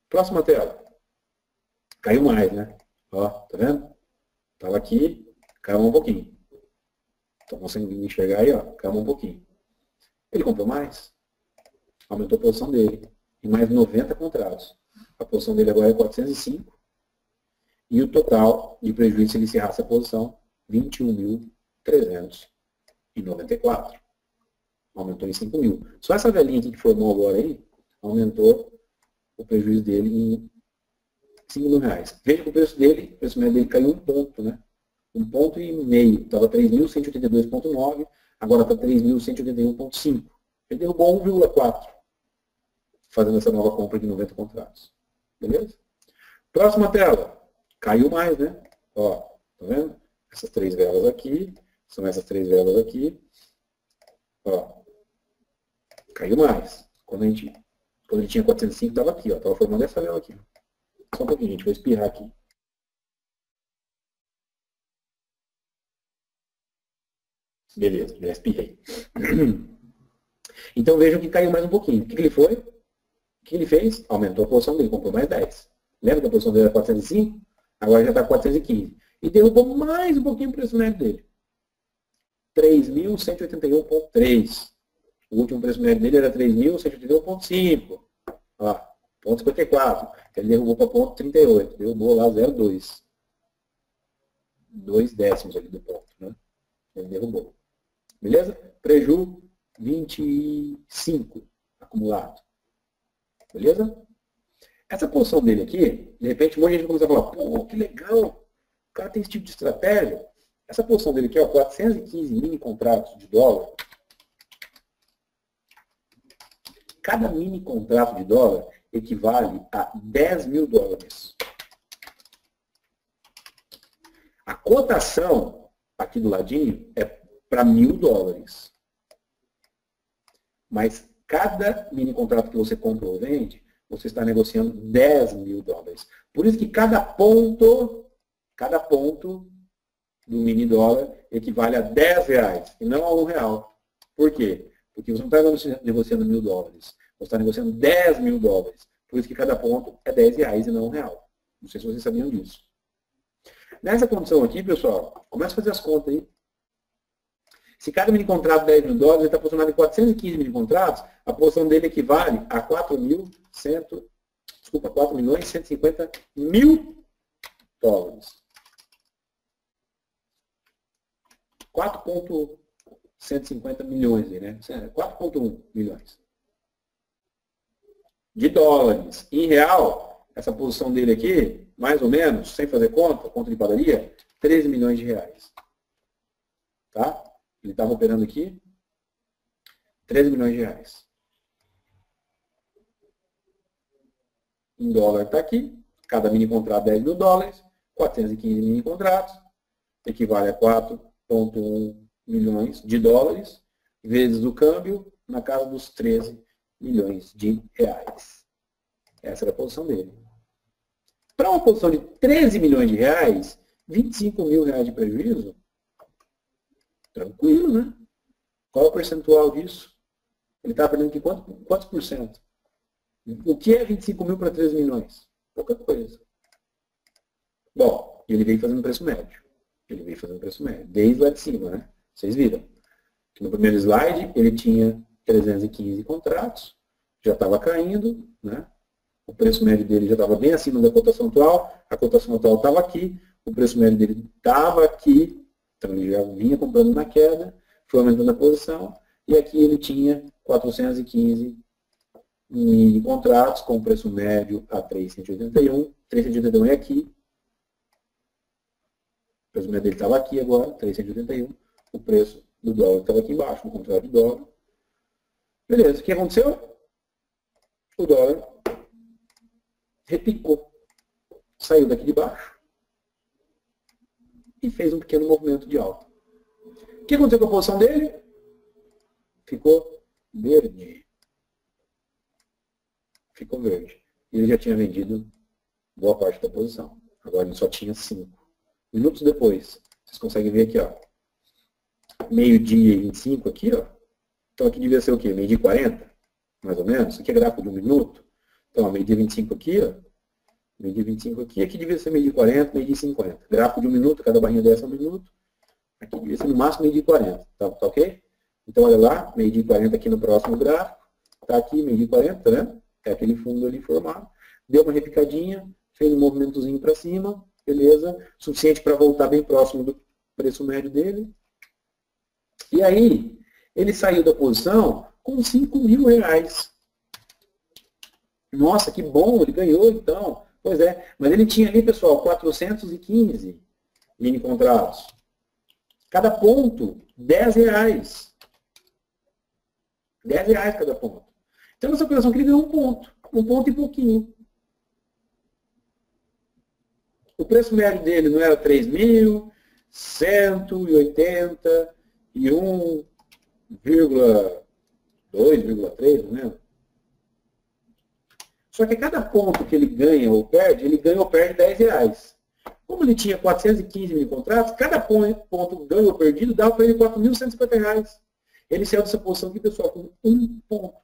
Próxima tela. Caiu mais, né? Ó, tá vendo? Estava aqui, caiu um pouquinho. Estão conseguindo enxergar aí, ó, caiu um pouquinho. Ele comprou mais, aumentou a posição dele, em mais 90 contratos. A posição dele agora é 405. E o total de prejuízo, se ele encerrasse a posição, 21.394. Aumentou em 5 mil. Só essa velhinha aqui que formou agora aí, aumentou o prejuízo dele em R$5 mil. Veja que o preço médio dele caiu um ponto, né? 1,5 ponto. Estava 3.182,9, agora está 3.181,5. Ele derrubou 1,4, fazendo essa nova compra de 90 contratos. Beleza? Próxima tela. Caiu mais, né? Ó, tá vendo? Essas 3 velas aqui, são essas 3 velas aqui. Ó, caiu mais. Quando ele tinha 405, estava aqui, ó. Estava formando essa vela aqui. Só um pouquinho, gente. Vou espirrar aqui. Beleza, já espirrei. Então vejam que caiu mais um pouquinho. O que ele foi? O que ele fez? Aumentou a posição dele, comprou mais 10. Lembra que a posição dele era 405? Agora já está 415. E derrubou mais um pouquinho o preço médio dele. 3.181,3. O último preço médio dele era 3.181,5. Ó, ponto 54. Ele derrubou para ponto 38. Derrubou lá 0,2. 2 décimos ali do ponto, né? Ele derrubou. Beleza? Preju 25 acumulado. Beleza? Essa posição dele aqui, de repente, um monte de gente começa a falar, pô, que legal, o cara tem esse tipo de estratégia. Essa posição dele aqui, ó, 415 mini contratos de dólar. Cada mini contrato de dólar equivale a $10 mil. A cotação, aqui do ladinho, é para $1.000. Mas cada mini contrato que você compra ou vende, você está negociando $10 mil. Por isso que cada ponto do mini dólar equivale a R$10 e não a R$1. Por quê? Porque você não está negociando $1.000, você está negociando $10 mil. Por isso que cada ponto é R$10 e não R$1. Não sei se vocês sabiam disso. Nessa condição aqui, pessoal, começa a fazer as contas aí. Se cada mini contrato $10 mil, ele está posicionado em 415 mini contratos, a posição dele equivale a 4.150 mil dólares. 4,150 milhões, né? 4,1 milhões de dólares. Em real, essa posição dele aqui, mais ou menos, sem fazer conta de padaria, 13 milhões de reais. Tá? Ele estava operando aqui 13 milhões de reais. Em dólar está aqui, cada mini contrato 10 mil dólares, 415 mini contratos, equivale a 4,1 milhões de dólares, vezes o câmbio, na casa dos 13 milhões de reais. Essa era a posição dele. Para uma posição de 13 milhões de reais, 25 mil reais de prejuízo, tranquilo, né? Qual é o percentual disso? Ele está perdendo aqui quantos por cento? O que é 25 mil para 13 milhões? Pouca coisa. Bom, ele veio fazendo preço médio. Ele veio fazendo preço médio. Desde lá de cima, né? Vocês viram. Que no primeiro slide, ele tinha 315 contratos, já estava caindo, né? O preço médio dele já estava bem acima da cotação atual, a cotação atual estava aqui, o preço médio dele estava aqui, então ele já vinha comprando na queda, foi aumentando a posição, e aqui ele tinha 415 mini contratos com preço médio a 381, 381 é aqui, o preço médio dele estava aqui agora, 381, o preço do dólar estava aqui embaixo, no contrário do dólar. Beleza, o que aconteceu? O dólar repicou, saiu daqui de baixo e fez um pequeno movimento de alta. O que aconteceu com a posição dele? Ficou verde. Ficou verde. Ele já tinha vendido boa parte da posição. Agora ele só tinha 5. Minutos depois, vocês conseguem ver aqui, ó. Meio-dia e 25 aqui, ó. Então aqui devia ser o quê? Meio-dia e 40, mais ou menos. Isso aqui é gráfico de 1 minuto. Então, meio-dia e 25 aqui, ó. Meio-dia e 25 aqui. Aqui devia ser meio-dia e 40, meio-dia e 50. Gráfico de 1 minuto, cada barrinha dessa é 1 minuto. Aqui devia ser no máximo meio-dia e 40. Tá ok? Então, olha lá, meio-dia e 40 aqui no próximo gráfico. Tá aqui, meio-dia e 40, tá vendo? É aquele fundo ali formado. Deu uma repicadinha, fez um movimentozinho para cima, beleza? Suficiente para voltar bem próximo do preço médio dele. E aí, ele saiu da posição com 5 mil reais. Nossa, que bom, ele ganhou então. Pois é, mas ele tinha ali, pessoal, 415 mini contratos. Cada ponto, 10 reais. 10 reais cada ponto. Então, nessa operação aqui, ele ganhou um ponto e pouquinho. O preço médio dele não era 3.181,2,3, não lembro. Só que a cada ponto que ele ganha ou perde 10 reais. Como ele tinha 415 mil contratos, cada ponto ganho ou perdido dava para ele 4.150 reais. Ele saiu dessa posição aqui, pessoal, com um ponto.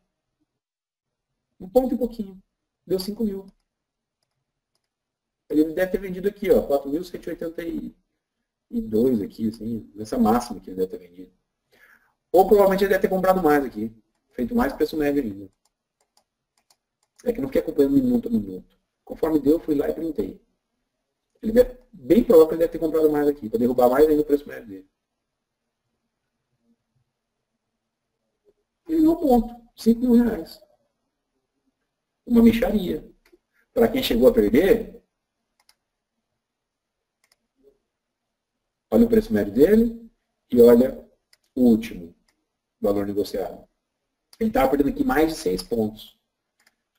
Um ponto e pouquinho. Deu 5 mil. Ele deve ter vendido aqui, ó, 4.182 aqui, assim, nessa máxima que ele deve ter vendido. Ou provavelmente ele deve ter comprado mais aqui. Feito mais preço médio ainda. É que não fiquei acompanhando minuto a minuto. Conforme deu, eu fui lá e printei. Bem provável que ele deve ter comprado mais aqui, para derrubar mais ainda o preço médio dele. Ele ganhou ponto, 5 mil reais. Uma mixaria. Para quem chegou a perder, olha o preço médio dele e olha o último valor negociado. Ele estava perdendo aqui mais de 6 pontos.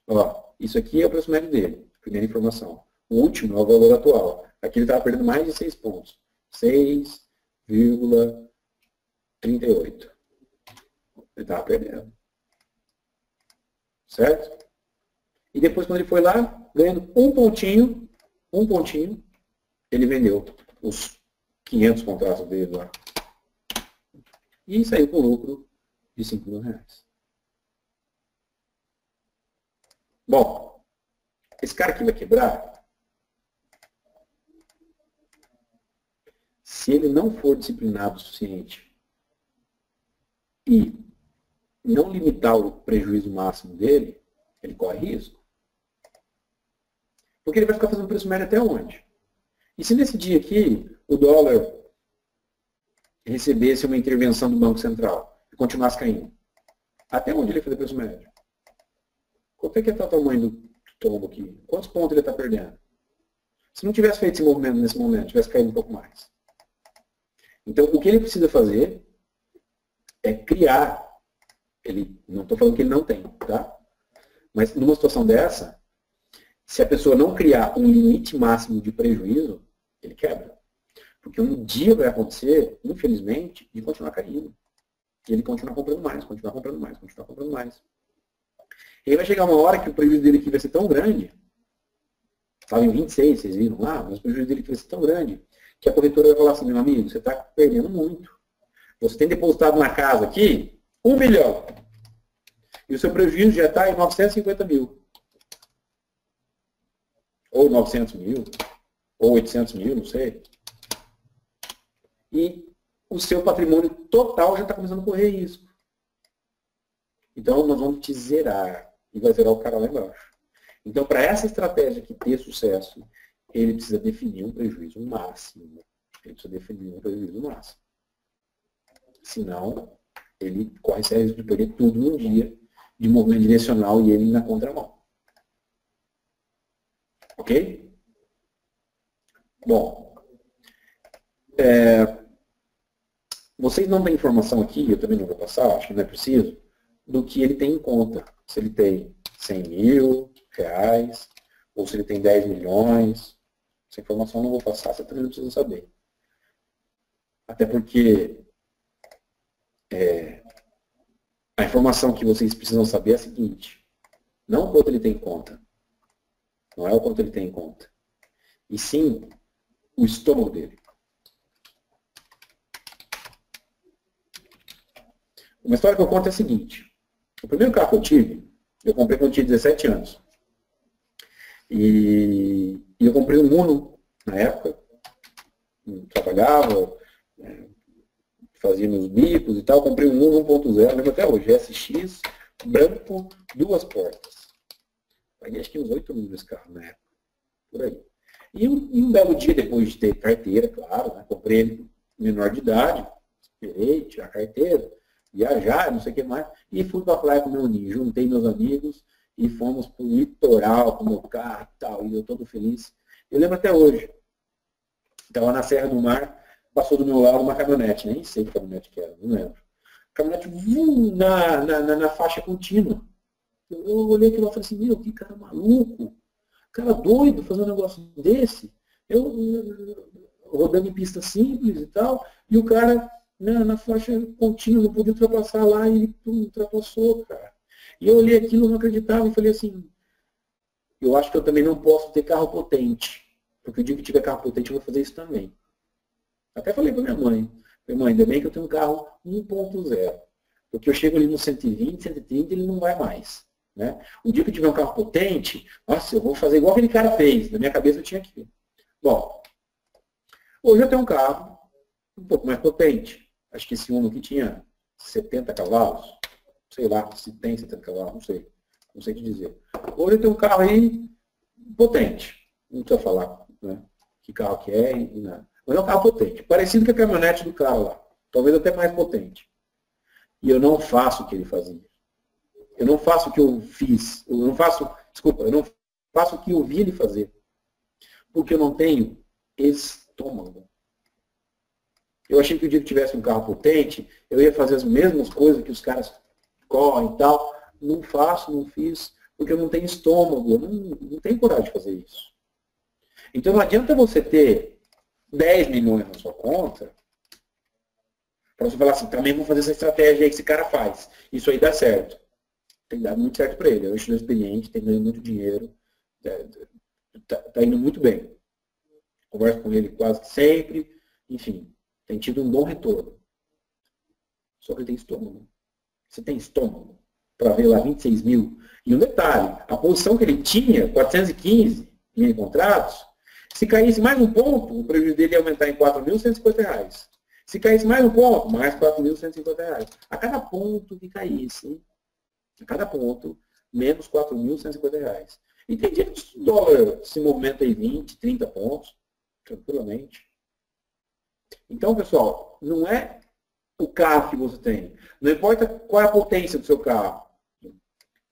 Ó, isso aqui é o preço médio dele, primeira informação. O último é o valor atual. Aqui ele estava perdendo mais de 6 pontos. 6,38. Ele estava perdendo. Certo? E depois, quando ele foi lá, ganhando um pontinho, ele vendeu os 500 contratos dele lá. E saiu com lucro de 5 mil reais. Bom, esse cara aqui vai quebrar. Se ele não for disciplinado o suficiente e não limitar o prejuízo máximo dele, ele corre risco. Porque ele vai ficar fazendo preço médio até onde? E se nesse dia aqui o dólar recebesse uma intervenção do Banco Central e continuasse caindo? Até onde ele ia fazer preço médio? Quanto é que está o tamanho do tombo aqui? Quantos pontos ele está perdendo? Se não tivesse feito esse movimento nesse momento, tivesse caído um pouco mais. Então, o que ele precisa fazer é criar. Não estou falando que ele não tem, tá? Mas numa situação dessa, se a pessoa não criar um limite máximo de prejuízo, ele quebra. Porque um dia vai acontecer, infelizmente, de continuar caindo. E ele continuar comprando mais, continuar comprando mais, continuar comprando mais. E aí vai chegar uma hora que o prejuízo dele aqui vai ser tão grande, estava em 26, vocês viram lá, mas o prejuízo dele aqui vai ser tão grande, que a corretora vai falar assim, meu amigo, você está perdendo muito. Você tem depositado na casa aqui 1 milhão. E o seu prejuízo já está em 950 mil. Ou 900 mil. Ou 800 mil, não sei. E o seu patrimônio total já está começando a correr risco. Então, nós vamos te zerar. E vai zerar o cara lá embaixo. Então, para essa estratégia aqui ter sucesso, ele precisa definir um prejuízo máximo. Ele precisa definir um prejuízo máximo. Senão, ele corre esse risco de perder tudo num dia de movimento direcional e ele na contramão. Ok? Bom, vocês não têm informação aqui, eu também não vou passar, acho que não é preciso, do que ele tem em conta. Se ele tem 100 mil reais, ou se ele tem 10 milhões. Essa informação eu não vou passar, você também não precisa saber. Até porque a informação que vocês precisam saber é a seguinte: não o quanto ele tem em conta. Não é o quanto ele tem em conta. E sim o estômago dele. Uma história que eu conto é a seguinte. O primeiro carro que eu tive, eu comprei quando eu tinha 17 anos. E eu comprei um Uno na época. Trabalhava, fazia meus bicos e tal. Comprei um Uno 1.0, lembro até hoje, SX, branco, 2 portas. Paguei acho que uns 8 mil nesse carro na época. Por aí. E um belo dia, depois de ter carteira, claro, né, comprei ele menor de idade, esperei tirar a carteira, viajar, não sei o que mais, e fui para a praia com meu ninho. Juntei meus amigos e fomos para o litoral com o meu carro e tal, e eu todo feliz. Eu lembro até hoje, estava na Serra do Mar, passou do meu lado uma caminhonete, nem sei que caminhonete que era, não lembro. Caminhonete na faixa contínua. Eu olhei aquilo lá e falei assim, meu, que cara maluco, cara doido fazendo um negócio desse. Eu rodando em pista simples e tal, e o cara na faixa contínua não podia ultrapassar lá e ele ultrapassou, cara. E eu olhei aquilo, não acreditava e falei assim, eu acho que eu também não posso ter carro potente, porque o dia que tiver carro potente eu vou fazer isso também. Até falei para minha mãe, ainda bem que eu tenho um carro 1.0, porque eu chego ali no 120, 130 ele não vai mais. Né? O dia que eu tiver um carro potente, nossa, eu vou fazer igual aquele cara fez. Na minha cabeça eu tinha aqui. Bom, hoje eu tenho um carro um pouco mais potente. Acho que esse Uno aqui tinha 70 cavalos. Sei lá se tem 70 cavalos, não sei. Não sei te dizer. Hoje eu tenho um carro aí potente. Não precisa falar, né, que carro que é e nada. Mas é um carro potente. Parecido com a caminhonete do carro lá. Talvez até mais potente. E eu não faço o que ele fazia. Eu não faço o que eu fiz. Eu não faço o que eu vi ele fazer. Porque eu não tenho estômago. Eu achei que o dia que tivesse um carro potente, eu ia fazer as mesmas coisas que os caras correm e tal. Não faço, não fiz, porque eu não tenho estômago. Eu não tenho coragem de fazer isso. Então não adianta você ter 10 milhões na sua conta para você falar assim, também vou fazer essa estratégia aí que esse cara faz. Isso aí dá certo. Tem dado muito certo para ele. É um investidor experiente, tem ganhado muito dinheiro, está indo muito bem. Converso com ele quase que sempre, enfim, tem tido um bom retorno. Só que ele tem estômago. Você tem estômago para ver lá 26 mil. E um detalhe, a posição que ele tinha, 415 mil contratos, se caísse mais um ponto, o prejuízo dele ia aumentar em R$ 4.150. Se caísse mais um ponto, mais R$ 4.150. A cada ponto que caísse, a cada ponto, menos R$ 4.150. E tem dia que o dólar se movimenta em 20, 30 pontos, tranquilamente. Então, pessoal, não é o carro que você tem. Não importa qual é a potência do seu carro.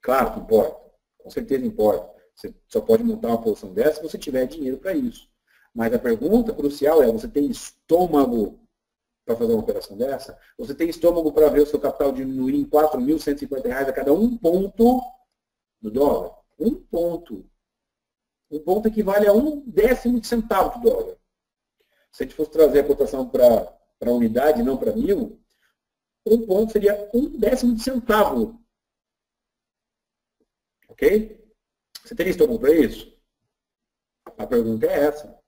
Claro que importa. Com certeza importa. Você só pode montar uma posição dessa se você tiver dinheiro para isso. Mas a pergunta crucial é, você tem estômago para fazer uma operação dessa? Você tem estômago para ver o seu capital diminuir em R$ 4.150 a cada um ponto do dólar? Um ponto. Um ponto equivale a 1/10 de centavo do dólar. Se a gente fosse trazer a cotação para a unidade, não para 1.000, um ponto seria 1/10 de centavo. Ok? Você teria estômago para isso? A pergunta é essa.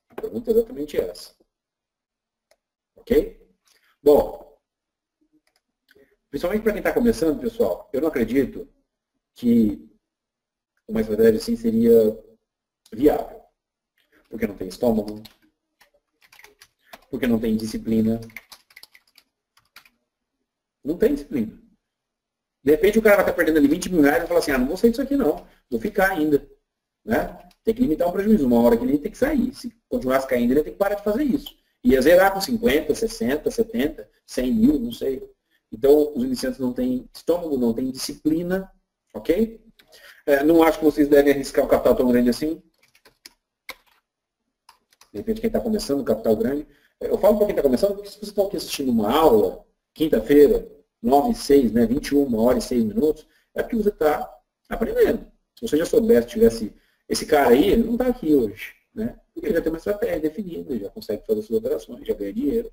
A pergunta é exatamente essa. Ok? Bom, principalmente para quem está começando, pessoal, eu não acredito que uma estratégia assim seria viável. Porque não tem estômago, porque não tem disciplina. Não tem disciplina. De repente o cara vai estar perdendo ali R$ 20 mil e fala assim, não vou sair disso aqui não, vou ficar ainda. Né? Tem que limitar o prejuízo, uma hora que ele tem que sair. Se continuasse caindo, ele tem que parar de fazer isso. Ia zerar com 50, 60, 70, 100 mil, não sei. Então, os iniciantes não têm estômago, não têm disciplina, ok? Não acho que vocês devem arriscar um capital tão grande assim. De repente, quem está começando, um capital grande. Eu falo para quem está começando, porque se você está aqui assistindo uma aula, quinta-feira, 9h06, né, 21h06, é porque você está aprendendo. Se você já soubesse, tivesse esse cara aí, ele não está aqui hoje. Né? Porque ele já tem uma estratégia definida, ele já consegue fazer suas operações, já ganha dinheiro.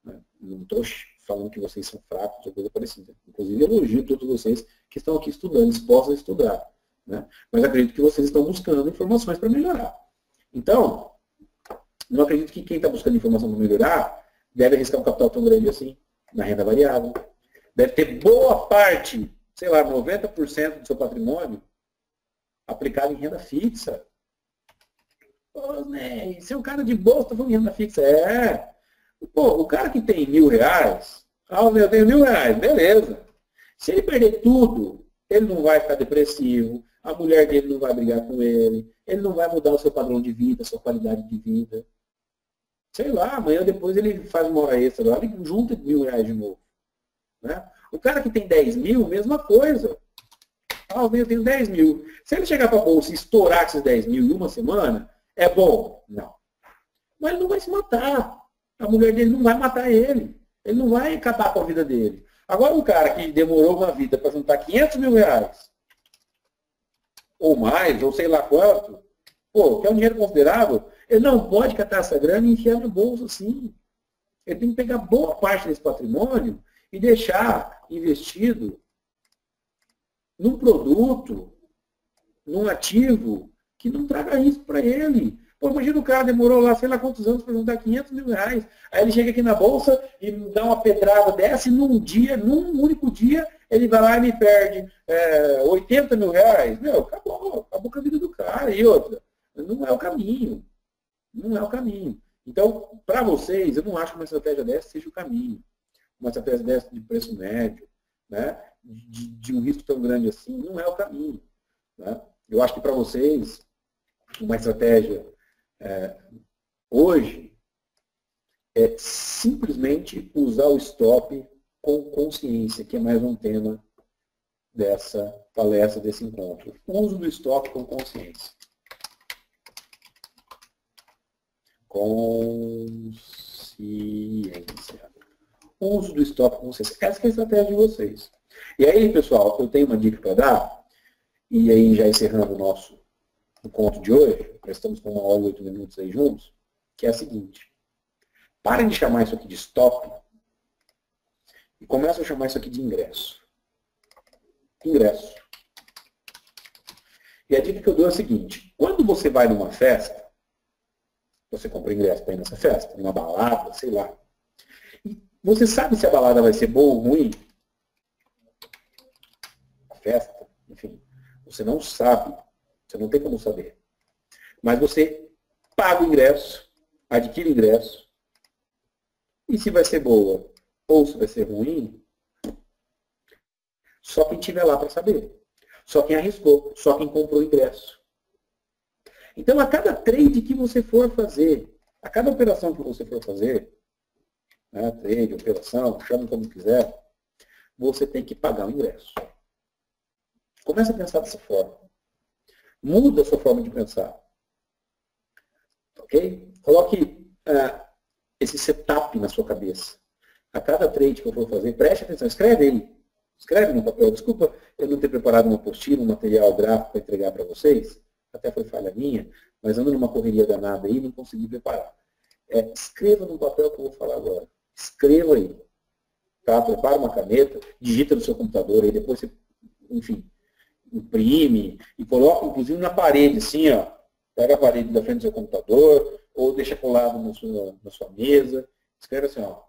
Né? Não estou falando que vocês são fracos ou coisa parecida. Inclusive, elogio todos vocês que estão aqui estudando, dispostos a estudar. Né? Mas acredito que vocês estão buscando informações para melhorar. Então, não acredito que quem está buscando informação para melhorar deve arriscar um capital tão grande assim na renda variável. Deve ter boa parte, sei lá, 90% do seu patrimônio aplicado em renda fixa. Pô, né, você é um cara de bolsa, tá falando em renda fixa. Pô, o cara que tem R$ 1.000, eu tenho R$ 1.000, beleza. Se ele perder tudo, ele não vai ficar depressivo, a mulher dele não vai brigar com ele não vai mudar o seu padrão de vida, a sua qualidade de vida. Sei lá, amanhã ou depois ele faz uma hora extra lá, ele junta R$ 1.000 de novo. Né? O cara que tem 10 mil, mesma coisa. Eu tenho 10 mil. Se ele chegar para a bolsa e estourar esses 10 mil em uma semana, é bom? Não. Mas ele não vai se matar. A mulher dele não vai matar ele. Ele não vai acabar com a vida dele. Agora um cara que demorou uma vida para juntar R$ 500 mil, ou mais, ou sei lá quanto, pô, que é um dinheiro considerável, ele não pode catar essa grana e enfiar no bolso assim. Ele tem que pegar boa parte desse patrimônio e deixar investido num produto, num ativo que não traga risco para ele. Pô, imagina o cara demorou lá, sei lá quantos anos para juntar R$ 500 mil. Aí ele chega aqui na bolsa e dá uma pedrada dessa e num único dia, ele vai lá e me perde R$ 80 mil. Meu, acabou com a vida do cara. E outra, não é o caminho. Não é o caminho. Então, para vocês, eu não acho que uma estratégia dessa seja o caminho. Uma estratégia dessa de preço médio, né? De um risco tão grande assim, não é o caminho. Né? Eu acho que para vocês, uma estratégia hoje é simplesmente usar o stop com consciência, que é mais um tema dessa palestra, desse encontro. Uso do stop com consciência. Consciência. Uso do stop com consciência. Essa é a estratégia de vocês. E aí, pessoal, eu tenho uma dica para dar, e aí já encerrando o nosso encontro de hoje, já estamos com 1h e 8 minutos aí juntos, que é a seguinte. Parem de chamar isso aqui de stop e começam a chamar isso aqui de ingresso. Ingresso. E a dica que eu dou é a seguinte. Quando você vai numa festa, você compra ingresso para ir nessa festa, numa balada, sei lá. E você sabe se a balada vai ser boa ou ruim? A festa, enfim. Você não sabe. Você não tem como saber. Mas você paga o ingresso, adquire o ingresso, e se vai ser boa ou se vai ser ruim, só quem estiver lá para saber. Só quem arriscou, só quem comprou o ingresso. Então, a cada trade que você for fazer, A cada operação que você for fazer, né, trade, operação, chame como quiser, você tem que pagar o ingresso. Comece a pensar dessa forma. Muda a sua forma de pensar. Ok? Coloque esse setup na sua cabeça. A cada trade que eu for fazer, preste atenção, escreve ele. Escreve no papel. Desculpa eu não ter preparado uma apostila, um material gráfico para entregar para vocês. Até foi falha minha, mas ando numa correria danada aí e não consegui preparar. Escreva no papel que eu vou falar agora. Escreva aí. Tá? Prepara uma caneta, digita no seu computador, aí depois você, enfim, imprime e coloca, inclusive, na parede, assim, ó. Pega a parede da frente do seu computador ou deixa colado na sua mesa. Escreve assim, ó.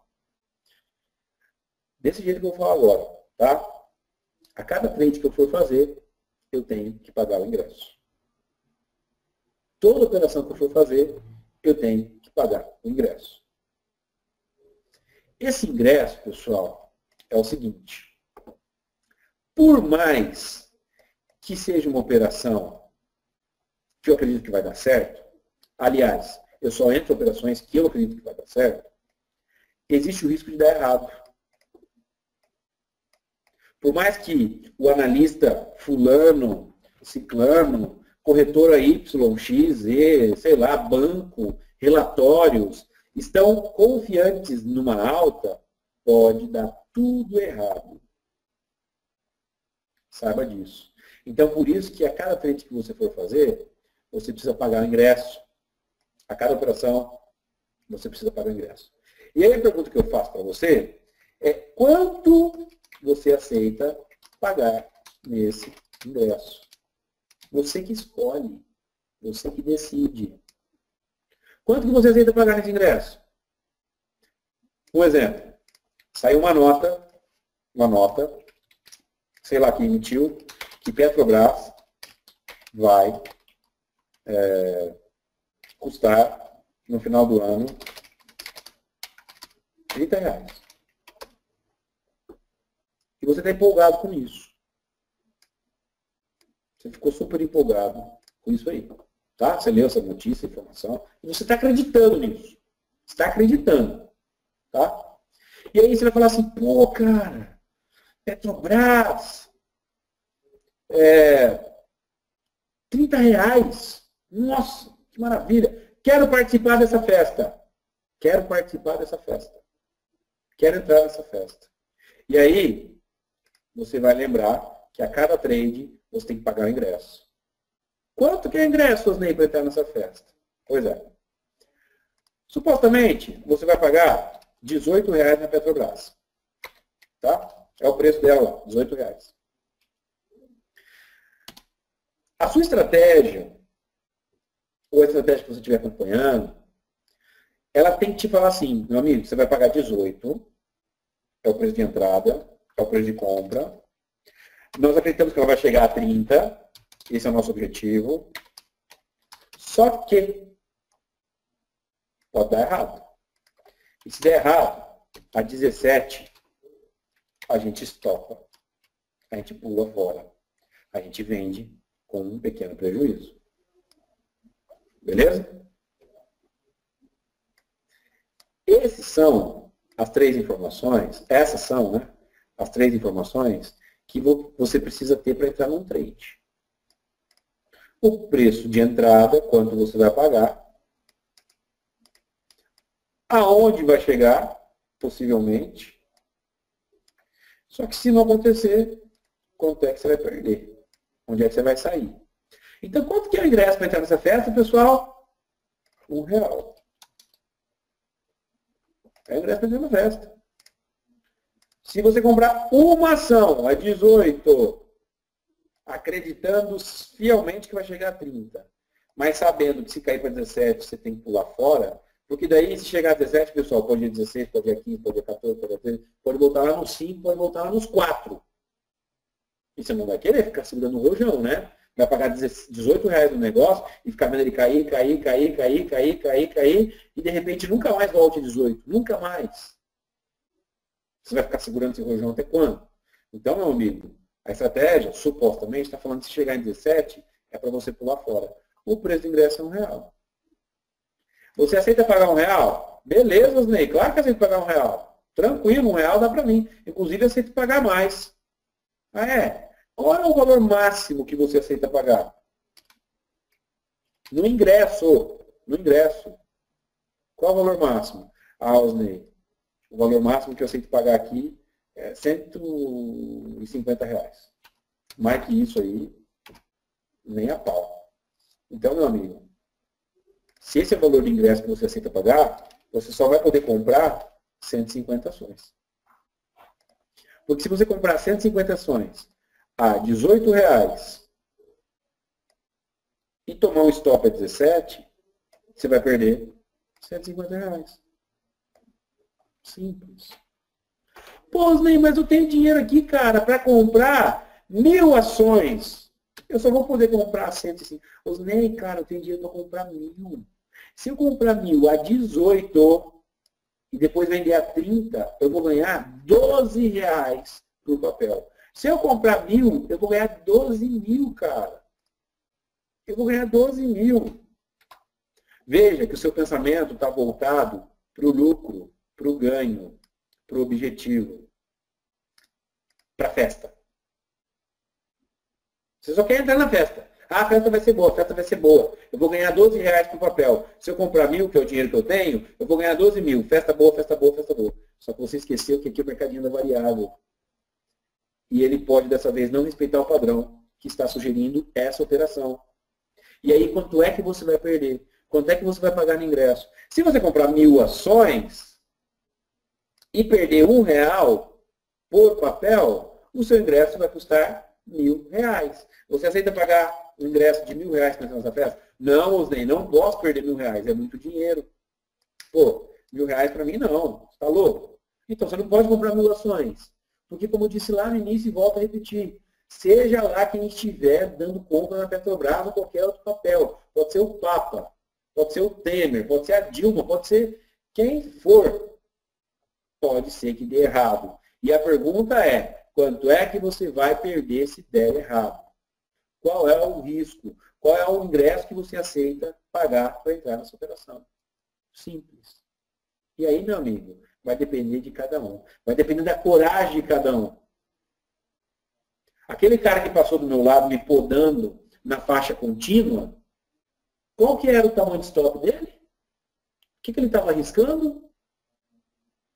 Desse jeito que eu vou falar agora, tá? A cada trade que eu for fazer, eu tenho que pagar o ingresso. Toda operação que eu for fazer, eu tenho que pagar o ingresso. Esse ingresso, pessoal, é o seguinte. Por mais que seja uma operação que eu acredito que vai dar certo, aliás, eu só entro em operações que eu acredito que vai dar certo, existe o risco de dar errado. Por mais que o analista fulano, ciclano, corretora Y, X, Z, sei lá, banco, relatórios, estão confiantes numa alta, pode dar tudo errado. Saiba disso. Então, por isso que a cada trade que você for fazer, você precisa pagar o ingresso. A cada operação, você precisa pagar o ingresso. E aí a pergunta que eu faço para você é quanto você aceita pagar nesse ingresso? Você que escolhe, você que decide. Quanto que você aceita pagar nesse ingresso? Um exemplo, saiu uma nota, sei lá quem emitiu, que Petrobras vai custar, no final do ano, R$30. E você está empolgado com isso. Você ficou super empolgado com isso aí. Tá? Você leu essa notícia, informação, e você está acreditando nisso. Você está acreditando. Tá? E aí você vai falar assim, pô, cara, Petrobras, R$30. Nossa, que maravilha. Quero participar dessa festa. Quero participar dessa festa. Quero entrar nessa festa. E aí, você vai lembrar que a cada trade você tem que pagar o ingresso. Quanto que é o ingresso, Osnei, para entrar nessa festa? Pois é. Supostamente, você vai pagar R$18 na Petrobras. Tá? É o preço dela, R$18. A sua estratégia, ou a estratégia que você estiver acompanhando, ela tem que te falar assim, meu amigo, você vai pagar 18, é o preço de entrada, é o preço de compra. Nós acreditamos que ela vai chegar a 30, esse é o nosso objetivo. Só que pode dar errado. E se der errado, a 17, a gente estopa. A gente pula fora. A gente vende com um pequeno prejuízo. Beleza? Essas são as três informações, as três informações que você precisa ter para entrar num trade. O preço de entrada, quanto você vai pagar, aonde vai chegar, possivelmente. Só que se não acontecer, quanto é que você vai perder? Onde é que você vai sair? Então, quanto que é o ingresso para entrar nessa festa, pessoal? R$1. É o ingresso para entrar na festa. Se você comprar uma ação a 18, acreditando fielmente que vai chegar a 30, mas sabendo que se cair para 17, você tem que pular fora, porque daí se chegar a 17, pessoal, pode ir 16, pode ir 15, pode ir 14, pode ir 13, pode voltar lá nos 5, pode voltar lá nos 4. E você não vai querer ficar segurando o rojão, né? Vai pagar R$18 no negócio e ficar vendo ele cair, e de repente nunca mais volte a 18. Nunca mais. Você vai ficar segurando esse rojão até quando? Então, meu amigo, a estratégia, supostamente, está falando que se chegar em 17, é para você pular fora. O preço do ingresso é R$1. Você aceita pagar R$1? Beleza, Osnei, claro que aceito pagar R$1. Tranquilo, R$1 dá para mim. Inclusive, aceito pagar mais. Ah, é? Qual é o valor máximo que você aceita pagar? No ingresso. No ingresso. Qual é o valor máximo? Ah, Osnei, o valor máximo que eu aceito pagar aqui é R$150. Mais que isso aí, nem a pau. Então, meu amigo, se esse é o valor de ingresso que você aceita pagar, você só vai poder comprar 150 ações. Porque se você comprar 150 ações a R$18 e tomar um stop a 17, você vai perder R$150. Simples. Pô, Osnei, mas eu tenho dinheiro aqui, cara, para comprar 1000 ações. Eu só vou poder comprar 105. Osnei, cara, eu tenho dinheiro para comprar 1000. Se eu comprar 1000 a 18 e depois vender a 30, eu vou ganhar R$12 por papel. Se eu comprar 1000, eu vou ganhar 12.000, cara. Eu vou ganhar 12.000. Veja que o seu pensamento está voltado para o lucro, para o ganho, para o objetivo, para a festa. Você só quer entrar na festa. Ah, a festa vai ser boa, a festa vai ser boa. Eu vou ganhar R$12 por papel. Se eu comprar 1000, que é o dinheiro que eu tenho, eu vou ganhar 12.000. Festa boa, festa boa, festa boa. Só que você esqueceu que aqui é o mercadinho da variável. E ele pode, dessa vez, não respeitar o padrão que está sugerindo essa operação. E aí, quanto é que você vai perder? Quanto é que você vai pagar no ingresso? Se você comprar 1000 ações e perder R$1 por papel, o seu ingresso vai custar R$1.000. Você aceita pagar o ingresso de R$1.000 pensando nessa festa? Não, Osnei, não posso perder R$1.000, é muito dinheiro. Pô, R$1.000 para mim não, você está louco? Então, você não pode comprar 1000 ações. Porque, como eu disse lá no início e volto a repetir, seja lá quem estiver dando compra na Petrobras ou qualquer outro papel, pode ser o Papa, pode ser o Temer, pode ser a Dilma, pode ser quem for, pode ser que dê errado. E a pergunta é, quanto é que você vai perder se der errado? Qual é o risco? Qual é o ingresso que você aceita pagar para entrar nessa operação? Simples. E aí, meu amigo, vai depender de cada um. Vai depender da coragem de cada um. Aquele cara que passou do meu lado me podando na faixa contínua, qual que era o tamanho de stop dele? O que ele estava arriscando?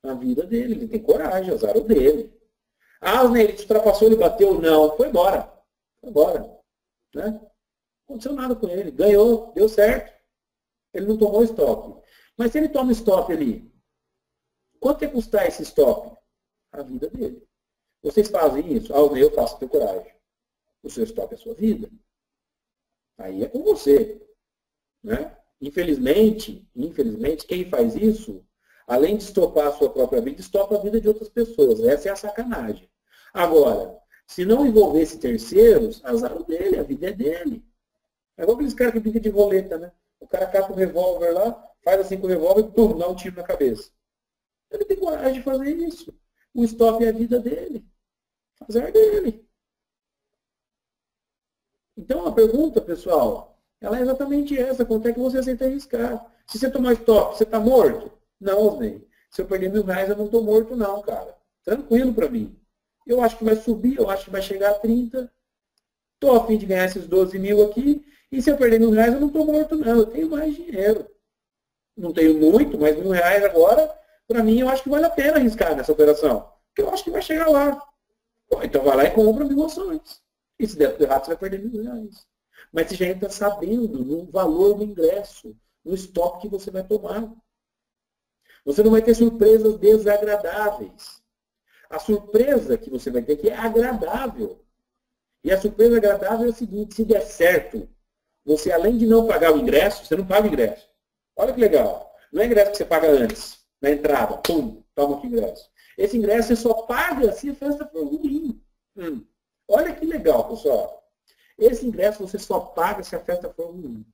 A vida dele. Ele tem coragem, azar o dele. Ah, ele te ultrapassou, ele bateu? Não, foi embora. Foi embora. Né? Não aconteceu nada com ele. Ganhou, deu certo. Ele não tomou stop. Mas se ele toma stop ali, quanto é custar esse stop? A vida dele. Vocês fazem isso? Ah, eu faço, tenho coragem. O seu stop é a sua vida. Aí é com você. Né? Infelizmente, quem faz isso, além de estopar a sua própria vida, estopa a vida de outras pessoas. Essa é a sacanagem. Agora, se não envolvesse terceiros, azar dele, a vida é dele. É igual aqueles caras que brincam de roleta, né? O cara cata o revólver lá, faz assim com o revólver e pum, dá um tiro na cabeça. Ele tem coragem de fazer isso. O stop é a vida dele. Azar dele. Então a pergunta, pessoal, ela é exatamente essa. Quanto é que você aceita arriscar? Se você tomar stop, você está morto? Não, Osnei. Se eu perder R$1.000, eu não estou morto não, cara. Tranquilo para mim. Eu acho que vai subir, eu acho que vai chegar a 30. Estou a fim de ganhar esses 12.000 aqui. E se eu perder R$1.000, eu não estou morto não. Eu tenho mais dinheiro. Não tenho muito, mas R$1.000 agora, para mim, eu acho que vale a pena arriscar nessa operação. Porque eu acho que vai chegar lá. Bom, então vai lá e compra 1000 ações. E se der tudo errado, você vai perder R$1.000. Mas você já entra sabendo no valor do ingresso, no stop que você vai tomar. Você não vai ter surpresas desagradáveis. A surpresa que você vai ter aqui é agradável. E a surpresa agradável é o seguinte, se der certo, você além de não pagar o ingresso, você não paga o ingresso. Olha que legal. Não é ingresso que você paga antes, na entrada, pum, toma aqui o ingresso. Esse ingresso você só paga se a festa for ruim. Olha que legal, pessoal. Esse ingresso você só paga se a festa for ruim.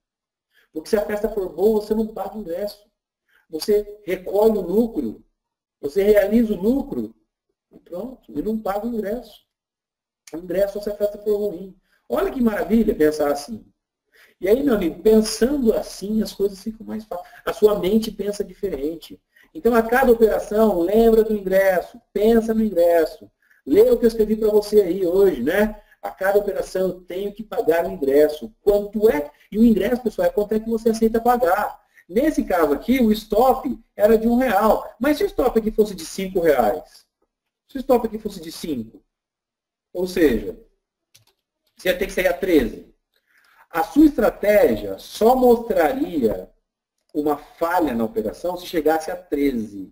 Porque se a festa for boa, você não paga o ingresso. Você recolhe o lucro, você realiza o lucro, e pronto, e não paga o ingresso. O ingresso só se a festa for ruim. Olha que maravilha pensar assim. E aí, meu amigo, pensando assim, as coisas ficam mais fáceis. A sua mente pensa diferente. Então, a cada operação, lembra do ingresso, pensa no ingresso. Lê o que eu escrevi para você aí hoje, né? A cada operação eu tenho que pagar o ingresso. Quanto é? E o ingresso, pessoal, é quanto é que você aceita pagar. Nesse caso aqui, o stop era de R$1. Mas se o stop aqui fosse de R$5? Se o stop aqui fosse de 5? Ou seja, você ia ter que sair a 13. A sua estratégia só mostraria uma falha na operação se chegasse a 13.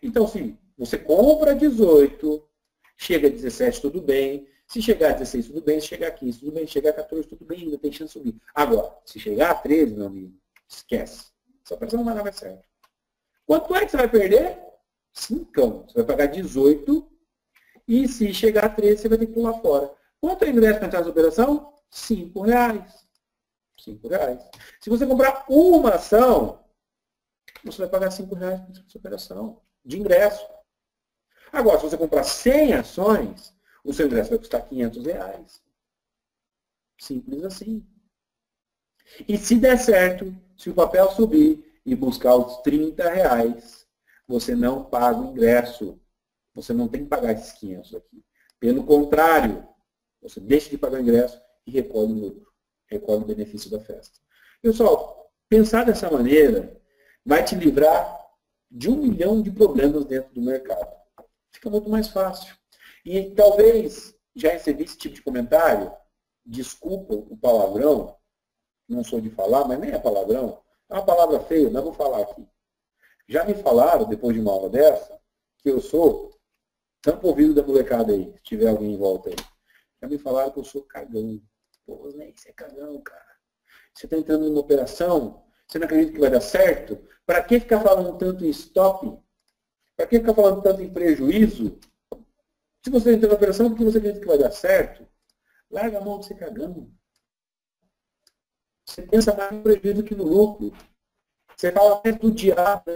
Então, se você compra 18, chega a 17, tudo bem. Se chegar a 16, tudo bem. Se chegar a 15, tudo bem. Se chegar a 14, tudo bem. Ainda tem chance de subir. Agora, se chegar a 13, meu amigo, esquece. Essa operação não vai dar mais certo. Quanto é que você vai perder? 5. Você vai pagar 18. E se chegar a 13, você vai ter que pular fora. Quanto é o ingresso para entrar nessa operação? R$5. R$5. Se você comprar uma ação, você vai pagar R$5 para essa operação de ingresso. Agora, se você comprar 100 ações, o seu ingresso vai custar R$500. Simples assim. E se der certo, se o papel subir e buscar os R$30, você não paga o ingresso. Você não tem que pagar esses 500 aqui. Pelo contrário, você deixa de pagar o ingresso e recolhe o lucro, recolhe o benefício da festa. Pessoal, pensar dessa maneira vai te livrar de 1 milhão de problemas dentro do mercado. Fica muito mais fácil. E talvez já recebi esse tipo de comentário, desculpa o palavrão, não sou de falar, mas nem é palavrão, é uma palavra feia, mas vou falar aqui. Já me falaram, depois de uma aula dessa, que eu sou, tampa o ouvido da molecada aí, se tiver alguém em volta aí. Já me falaram que eu sou cagão. Pô, né, você é cagão, cara. Você está entrando numa operação, você não acredita que vai dar certo? Para que ficar falando tanto em stop? Para que ficar falando tanto em prejuízo? Se você entra na operação, porque você acredita que vai dar certo? Larga a mão de ser cagão. Você pensa mais no prejuízo que no lucro. Você fala mais do diabo,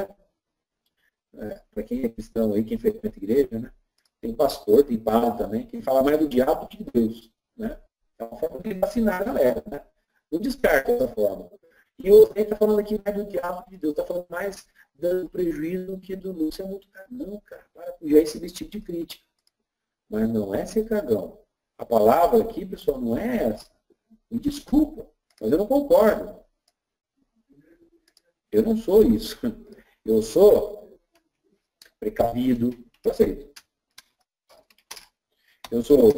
né? Para quem é cristão aí, quem frequenta a igreja, né? Tem pastor, tem padre também, quem fala mais do diabo que de Deus, né? É uma forma de vacinar a galera, né? Não descarta essa forma. E o está falando aqui mais do diabo que de Deus, está falando mais do prejuízo que do lucro. Você é muito cagão, cara. Para com esse tipo de crítica. Mas não é ser cagão. A palavra aqui, pessoal, não é essa. Me desculpa, mas eu não concordo. Eu não sou isso. Eu sou precavido. Eu aceito. Eu sou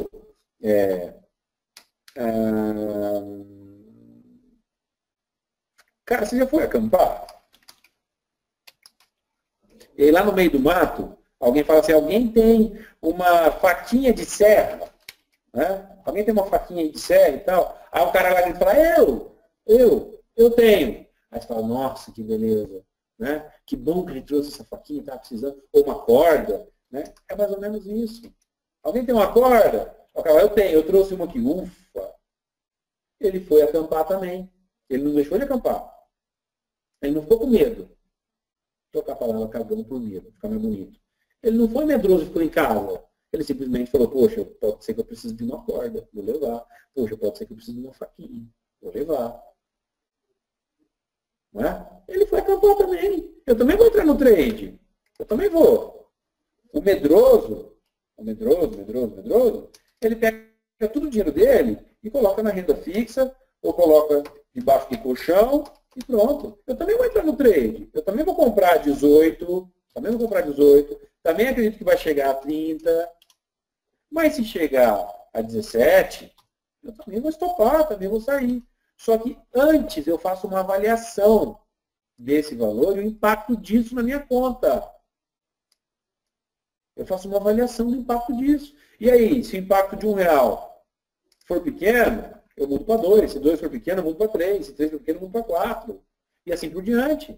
Cara, você já foi acampar? E aí lá no meio do mato, alguém fala assim, alguém tem uma faquinha de serra? Né? Alguém tem uma faquinha de serra e tal? Aí o cara lá fala, eu tenho. Aí você fala, nossa, que beleza. Né? Que bom que ele trouxe essa faquinha, estava precisando. Ou uma corda. Né? É mais ou menos isso. Alguém tem uma corda? Eu tenho, eu trouxe uma aqui. Ufa! Ele foi acampar também. Ele não deixou de acampar. Ele não ficou com medo. Trocar a palavra cagando por medo, ficar mais bonito. Ele não foi medroso e ficou em casa. Ele simplesmente falou, poxa, pode ser que eu precise de uma corda, vou levar. Poxa, pode ser que eu precise de uma faquinha, vou levar. Não é? Ele foi acampar também. Eu também vou entrar no trade. Eu também vou. O medroso, ele pega todo o dinheiro dele e coloca na renda fixa, ou coloca debaixo do colchão e pronto. Eu também vou entrar no trade. Eu também vou comprar 18. Também acredito que vai chegar a 30. Mas se chegar a 17, eu também vou estopar, também vou sair. Só que antes eu faço uma avaliação desse valor e o impacto disso na minha conta. Eu faço uma avaliação do impacto disso. E aí, se o impacto de R$1 for pequeno, eu mudo para 2. Se 2 for pequeno, eu mudo para 3. Se 3 for pequeno, eu mudo para 4. E assim por diante.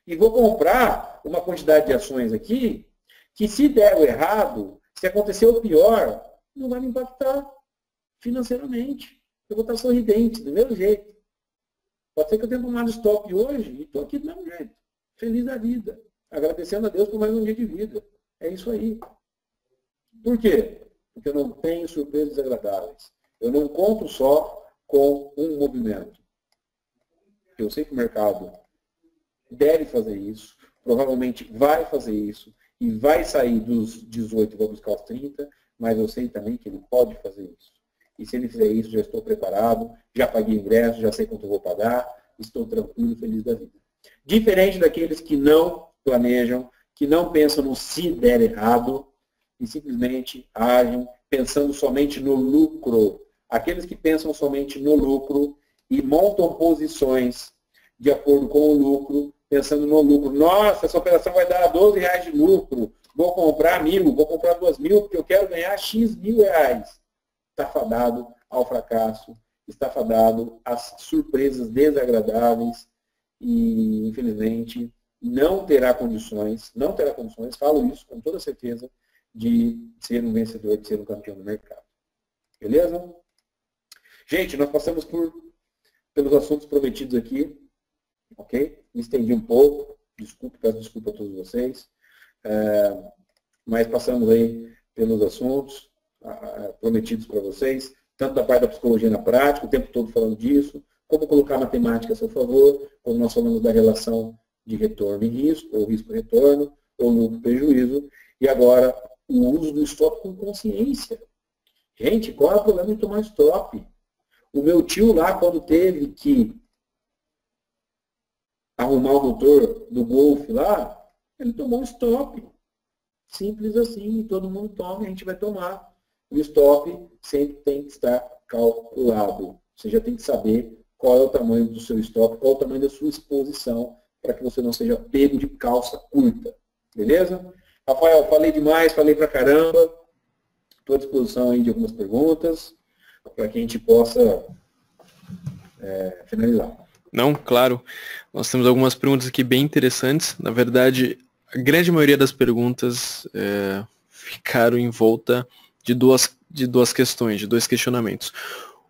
E vou comprar uma quantidade de ações aqui que, se der o errado, se acontecer o pior, não vai me impactar financeiramente. Eu vou estar sorridente, do mesmo jeito. Pode ser que eu tenha tomado stop hoje e estou aqui do mesmo jeito. Feliz da vida. Agradecendo a Deus por mais um dia de vida. É isso aí. Por quê? Porque eu não tenho surpresas desagradáveis. Eu não conto só com um movimento. Eu sei que o mercado deve fazer isso, provavelmente vai fazer isso, e vai sair dos 18 e vai buscar os 30, mas eu sei também que ele pode fazer isso. E se ele fizer isso, já estou preparado, já paguei ingresso, já sei quanto eu vou pagar, estou tranquilo, feliz da vida. Diferente daqueles que não planejam, que não pensam no se der errado, e simplesmente agem pensando somente no lucro. Aqueles que pensam somente no lucro e montam posições de acordo com o lucro, pensando no lucro. Nossa, essa operação vai dar R$12 de lucro. Vou comprar 1.000, vou comprar 2.000, porque eu quero ganhar X mil reais. Está fadado ao fracasso, está fadado às surpresas desagradáveis e, infelizmente, não terá condições, falo isso com toda certeza, de ser um vencedor, de ser um campeão do mercado. Beleza? Gente, nós passamos pelos assuntos prometidos aqui, ok? Me estendi um pouco, peço desculpa a todos vocês, mas passamos aí pelos assuntos prometidos para vocês, tanto da parte da psicologia na prática, o tempo todo falando disso, como colocar matemática a seu favor, quando nós falamos da relação de retorno e risco, ou risco-retorno, ou lucro-prejuízo, e agora o uso do stop com consciência. Gente, qual é o problema de tomar stop? O meu tio lá, quando teve que arrumar o motor do Golf lá, ele tomou um stop. Simples assim, todo mundo toma, a gente vai tomar. O stop sempre tem que estar calculado. Você já tem que saber qual é o tamanho do seu stop, qual é o tamanho da sua exposição, para que você não seja pego de calça curta. Beleza? Rafael, falei demais, falei pra caramba. Estou à disposição aí de algumas perguntas, para que a gente possa finalizar. Não, claro. Nós temos algumas perguntas aqui bem interessantes. Na verdade, a grande maioria das perguntas ficaram em volta de duas questões, de dois questionamentos.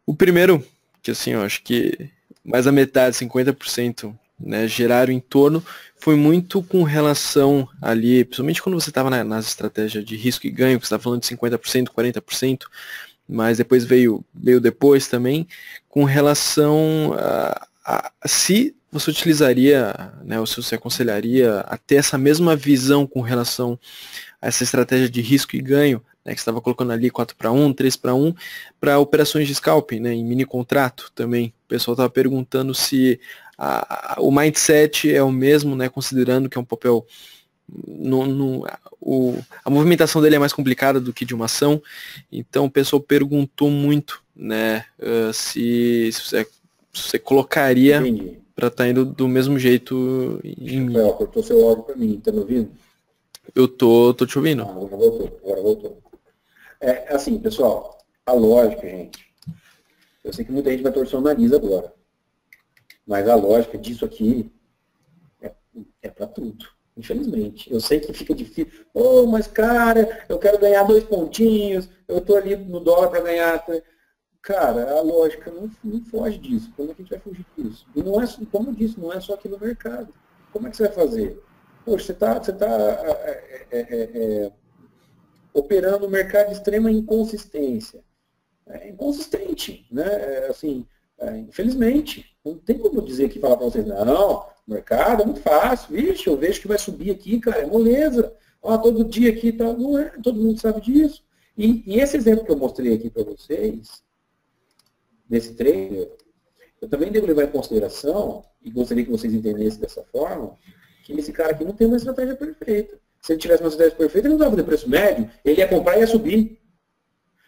O primeiro, que assim, eu acho que mais da metade, 50%, né, geraram em torno, foi muito com relação ali, principalmente quando você estava nas estratégias de risco e ganho, que você estava falando de 50%, 40%, mas depois veio depois também, com relação a se você utilizaria, né, ou se você aconselharia a ter essa mesma visão com relação a essa estratégia de risco e ganho, né, que você estava colocando ali 4-1, 3-1, para operações de scalping, né, em mini contrato também. O pessoal estava perguntando se o mindset é o mesmo, né, considerando que é um papel... a movimentação dele é mais complicada do que de uma ação, então o pessoal perguntou muito, né, se você colocaria para estar indo do mesmo jeito em mim. Cortou seu áudio para mim, tá me ouvindo? Eu tô te ouvindo. Agora voltou. Assim, pessoal, a lógica, gente, eu sei que muita gente vai torcer o nariz agora, mas a lógica disso aqui é para tudo. Infelizmente. Eu sei que fica difícil. Mas cara, eu quero ganhar 2 pontinhos, eu estou ali no dólar para ganhar. Cara, a lógica não foge disso. Como é que a gente vai fugir disso? E não é, como eu disse, não é só aqui no mercado. Como é que você vai fazer? Poxa, você está operando um mercado de extrema inconsistência. É inconsistente, né? Infelizmente. Não tem como dizer aqui, falar para vocês, não, o mercado é muito fácil, vixe, eu vejo que vai subir aqui, cara, é moleza. Todo dia aqui, tá, não é, todo mundo sabe disso. E esse exemplo que eu mostrei aqui para vocês, desse trader, eu também devo levar em consideração, e gostaria que vocês entendessem dessa forma, que esse cara aqui não tem uma estratégia perfeita. Se ele tivesse uma estratégia perfeita, ele não dava de preço médio, ele ia comprar e ia subir.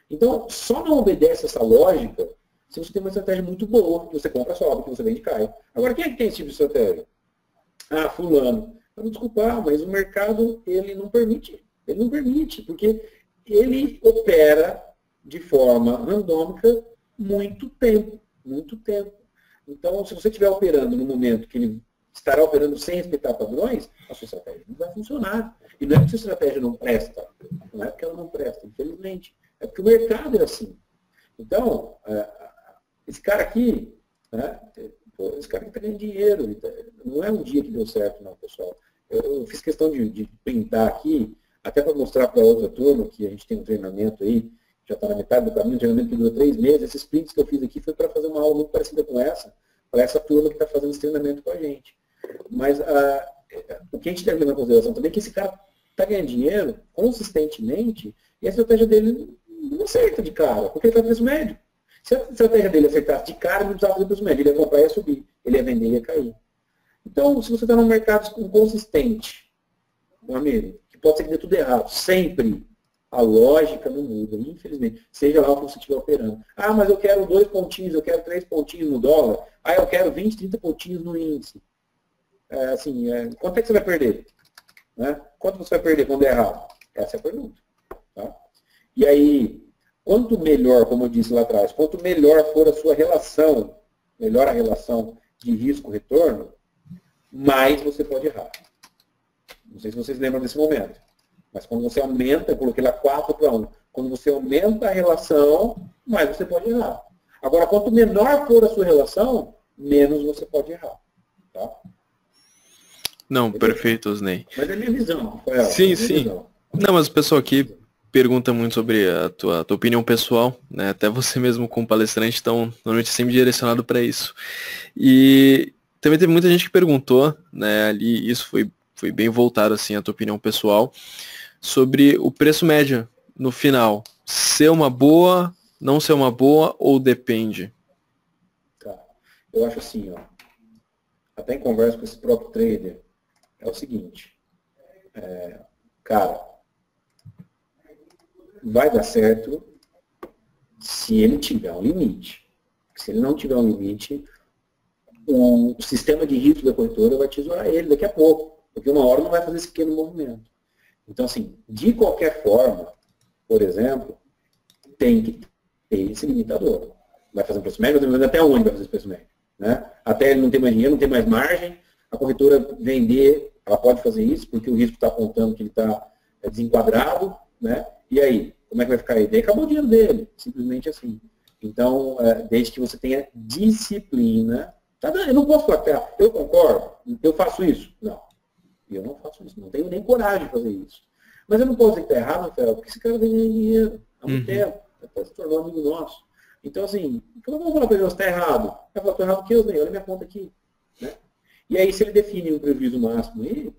Então, só não obedece essa lógica se você tem uma estratégia muito boa, que você compra, sobe, que você vende, cai. Agora, quem é que tem esse tipo de estratégia? Fulano. Eu vou desculpar, mas o mercado, ele não permite. Ele não permite, porque ele opera de forma randômica muito tempo. Muito tempo. Então, se você estiver operando no momento que ele estará operando sem respeitar padrões, a sua estratégia não vai funcionar. E não é porque a sua estratégia não presta. Não é porque ela não presta, infelizmente. É porque o mercado é assim. Então, esse cara aqui, né, esse cara aqui está ganhando dinheiro. Não é um dia que deu certo, não, pessoal. Eu fiz questão de printar aqui, até para mostrar para a outra turma que a gente tem um treinamento aí, já está na metade do caminho, um treinamento que durou 3 meses. Esses prints que eu fiz aqui foi para fazer uma aula muito parecida com essa, para essa turma que está fazendo esse treinamento com a gente. Mas o que a gente deve levar em consideração também é que esse cara está ganhando dinheiro consistentemente e a estratégia dele não acerta de cara, porque ele está no preço médio. Se a estratégia dele acertasse de cara, ele não precisava fazer preço médio. Ele ia comprar e ia subir. Ele ia vender e ia cair. Então, se você está num mercado inconsistente, meu amigo, que pode ser que dê tudo errado, sempre a lógica não muda, infelizmente. Seja lá o que você estiver operando. Ah, mas eu quero 2 pontinhos, eu quero 3 pontinhos no dólar. Ah, eu quero 20, 30 pontinhos no índice. Quanto é que você vai perder? Né? Quanto você vai perder quando der errado? Essa é a pergunta. Tá? E aí, quanto melhor, como eu disse lá atrás, quanto melhor for a sua relação, melhor a relação de risco-retorno, mais você pode errar. Não sei se vocês lembram desse momento. Mas quando você aumenta, eu coloquei lá 4:1. Quando você aumenta a relação, mais você pode errar. Agora, quanto menor for a sua relação, menos você pode errar. Tá? Não, perfeito, Osney. Mas é minha visão, Rafael. Sim, sim. Visão. Não, mas o pessoal aqui pergunta muito sobre a tua opinião pessoal, né? Até você mesmo como palestrante, então, normalmente sempre direcionado para isso. E também teve muita gente que perguntou, né, ali, isso foi bem voltado, assim, à tua opinião pessoal, sobre o preço médio no final. Ser uma boa, não ser uma boa, ou depende? Tá. Eu acho assim, ó, até em conversa com esse próprio trader, é o seguinte, cara, vai dar certo se ele tiver um limite. Se ele não tiver um limite, o sistema de risco da corretora vai tesourar ele daqui a pouco, porque uma hora não vai fazer esse pequeno movimento. Então, assim, de qualquer forma, por exemplo, tem que ter esse limitador. Vai fazer um preço médio, mas até onde vai fazer esse preço médio? Né? Até ele não ter mais dinheiro, não ter mais margem, a corretora vender, ela pode fazer isso, porque o risco está apontando que ele está desenquadrado, né? E aí, como é que vai ficar aí? Daí acabou o dinheiro dele, simplesmente assim. Então, desde que você tenha disciplina, eu não posso falar, eu concordo, eu faço isso. Não, eu não faço isso, não tenho nem coragem de fazer isso. Mas eu não posso dizer que está errado, Rafael, porque esse cara vem ganhando dinheiro há muito tempo, até se tornou amigo nosso. Então, assim, eu não vou falar para ele, você está errado. Ele vai falar, estou errado porque eu olha minha conta aqui. Né? E aí, se ele define um prejuízo máximo aí,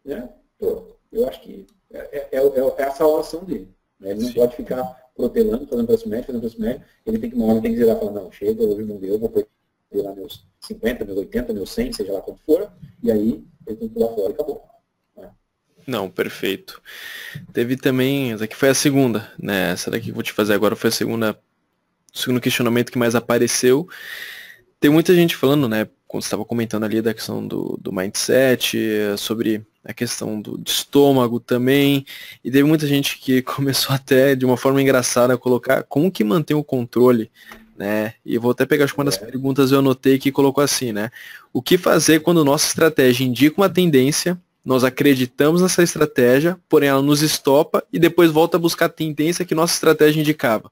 né, eu acho que é a salvação dele. Né? Ele não pode ficar protelando, fazendo preço médio, ele tem que, uma hora tem que zerar e falar, não, chega, hoje não deu, vou perder lá meus 50, meus 80, meus 100, seja lá quanto for, e aí ele tem que pular fora e acabou. Né? Não, perfeito. Teve também, essa aqui foi a segunda, né? Essa daqui que eu vou te fazer agora foi o segundo questionamento que mais apareceu. Tem muita gente falando, né, quando você estava comentando ali da questão do mindset, sobre a questão do estômago também, e teve muita gente que começou até de uma forma engraçada a colocar como que mantém o controle, né, e eu vou até pegar uma das perguntas eu anotei que colocou assim, né, o que fazer quando nossa estratégia indica uma tendência, nós acreditamos nessa estratégia, porém ela nos estopa e depois volta a buscar a tendência que nossa estratégia indicava.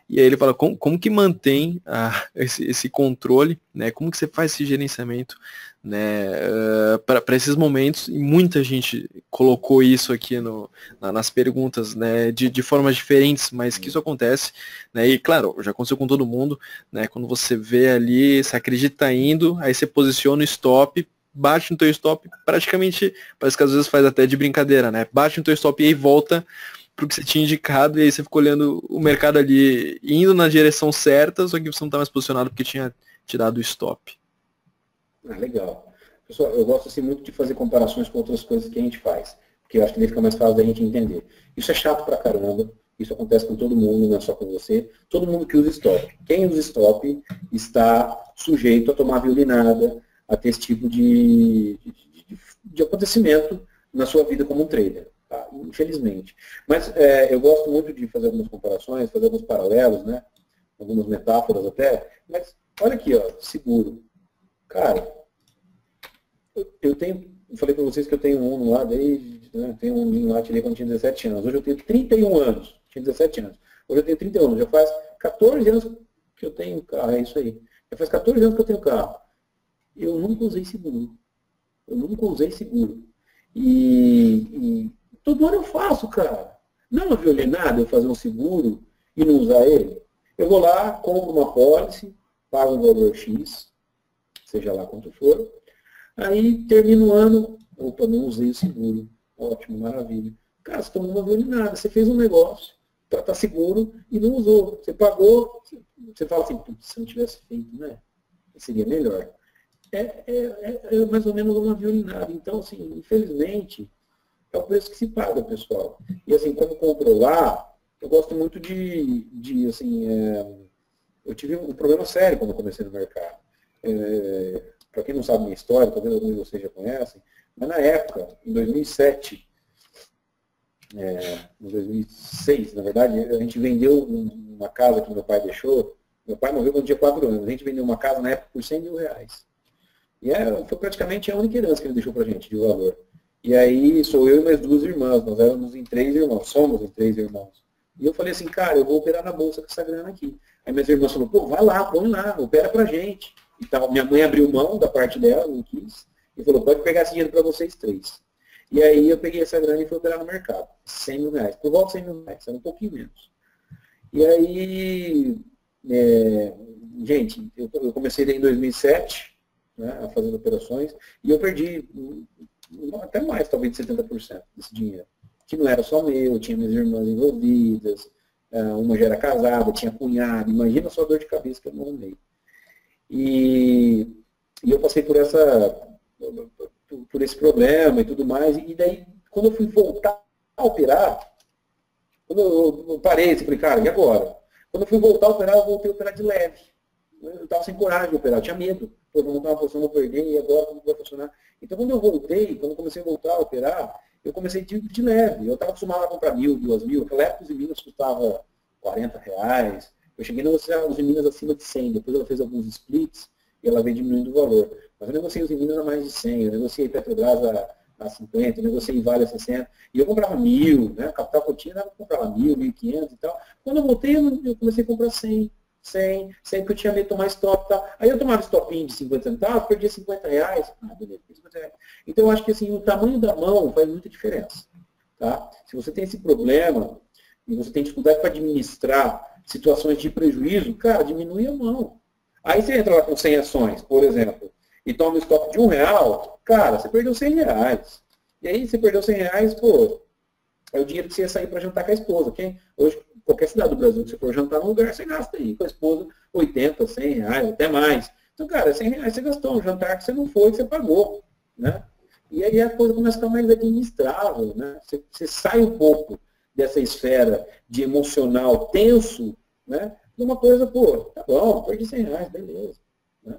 E aí ele fala, como que mantém esse controle, né? Como que você faz esse gerenciamento, né? Para esses momentos, e muita gente colocou isso aqui nas perguntas, né? De formas diferentes, mas que isso acontece, né? E claro, já aconteceu com todo mundo, né? Quando você vê ali, você acredita indo, aí você posiciona o stop, bate no teu stop, praticamente, parece que às vezes faz até de brincadeira, né? Bate no teu stop e aí volta pro que você tinha indicado, e aí você ficou olhando o mercado ali indo na direção certa, só que você não está mais posicionado porque tinha tirado o stop. Legal. Pessoal, eu gosto assim, muito de fazer comparações com outras coisas que a gente faz, porque eu acho que daí fica mais fácil da gente entender. Isso é chato pra caramba, isso acontece com todo mundo, não é só com você. Todo mundo que usa stop. Quem usa stop está sujeito a tomar violinada, a ter esse tipo de acontecimento na sua vida como um trader. Tá? Infelizmente. Mas eu gosto muito de fazer algumas comparações, fazer alguns paralelos, né? Algumas metáforas até. Mas olha aqui, ó, seguro. Cara, eu falei para vocês que eu tenho um lá desde, né, tenho um lá, tirei quando tinha 17 anos. Hoje eu tenho 31 anos. Tinha 17 anos. Hoje eu tenho 31 anos. Já faz 14 anos que eu tenho carro, é isso aí. Já faz 14 anos que eu tenho carro. Eu nunca usei seguro. E todo ano eu faço, cara. Não é uma violinada eu fazer um seguro e não usar ele? Eu vou lá, compro uma pólice, pago um valor X, seja lá quanto for, aí termina o ano, opa, não usei o seguro. Ótimo, maravilha. Cara, você tomou uma violinada, você fez um negócio, tá seguro e não usou. Você pagou, você fala assim, putz, se eu não tivesse feito, né? Seria melhor. É mais ou menos uma violinada. Então, assim, infelizmente, é o preço que se paga, pessoal. E assim, como controlar, eu gosto muito assim, eu tive um problema sério quando eu comecei no mercado. Para quem não sabe minha história, talvez alguns de vocês já conhecem, mas na época, em 2007, em 2006, na verdade, a gente vendeu uma casa que meu pai deixou. Meu pai morreu quando tinha 4 anos. A gente vendeu uma casa na época por R$100 mil. E foi praticamente a única herança que ele deixou pra gente, de valor. E aí sou eu e mais 2 irmãs. Nós éramos em 3 irmãos, somos em 3 irmãos. E eu falei assim, cara, eu vou operar na bolsa com essa grana aqui. Aí minhas irmãs falaram, pô, vai lá, põe lá, opera pra gente. E tal. Minha mãe abriu mão da parte dela, não quis, e falou, pode pegar esse dinheiro para vocês 3. E aí eu peguei essa grana e fui operar no mercado. R$100 mil, por volta de R$100 mil, era um pouquinho menos. E aí, gente, eu comecei em 2007, né, a fazer operações, e eu perdi até mais, talvez, de 70% desse dinheiro. Que não era só meu, tinha minhas irmãs envolvidas, uma já era casada, tinha cunhado, imagina só a dor de cabeça que eu não arrumei. E eu passei por esse problema e tudo mais, e daí, quando eu fui voltar a operar, quando eu parei, eu falei, cara, e agora? Quando eu fui voltar a operar, eu voltei a operar de leve. Eu estava sem coragem de operar, eu tinha medo. Pô, vou montar uma posição, vou perder, e agora como vai funcionar? Então, quando eu voltei, quando eu comecei a voltar a operar, eu comecei de leve. Eu estava acostumado a comprar 1.000, 2.000. Naquela época, os Minas custava R$40. Eu cheguei a negociar os Minas acima de 100. Depois ela fez alguns splits e ela veio diminuindo o valor. Mas eu negociei os Minas a mais de 100. Eu negociei Petrobras a 50, eu negociei Vale a 60. E eu comprava 1.000, né? Capital Cotinha dava para comprar 1.000, 1.500 e tal. Quando eu voltei, eu comecei a comprar 100, porque eu tinha medo de tomar stop e tal. Aí eu tomava stopinho de 50 centavos, perdia R$50. Ah, beleza, R$50. Então eu acho que assim, o tamanho da mão faz muita diferença. Tá? Se você tem esse problema e você tem dificuldade para administrar situações de prejuízo, cara, diminui a mão. Aí você entra lá com 100 ações, por exemplo, e toma um stop de R$1, cara, você perdeu R$100. E aí você perdeu R$100, pô, é o dinheiro que você ia sair para jantar com a esposa. Okay? Hoje, qualquer cidade do Brasil que você for jantar num lugar, você gasta aí com a esposa R$80, R$100, até mais. Então, cara, R$100 você gastou, um jantar que você não foi, que você pagou. Né? E aí a coisa começa a ficar mais administrável. Né? Você sai um pouco dessa esfera de emocional tenso, né? De uma coisa, pô, tá bom, perdi R$100, beleza. Né?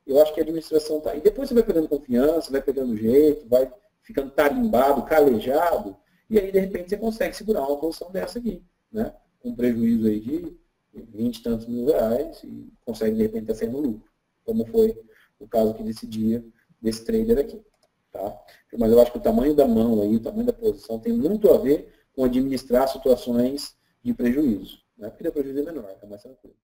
Eu acho que a administração tá aí. Depois você vai pegando confiança, vai pegando jeito, vai ficando tarimbado, calejado, e aí, de repente, você consegue segurar uma posição dessa aqui, né? Com um prejuízo aí de 20 e tantos mil reais e consegue, de repente, estar saindo lucro, como foi o caso aqui desse dia, desse trader aqui. Tá? Mas eu acho que o tamanho da mão aí, o tamanho da posição tem muito a ver com administrar situações de prejuízo. Né? Porque o prejuízo é menor, é mais tranquilo.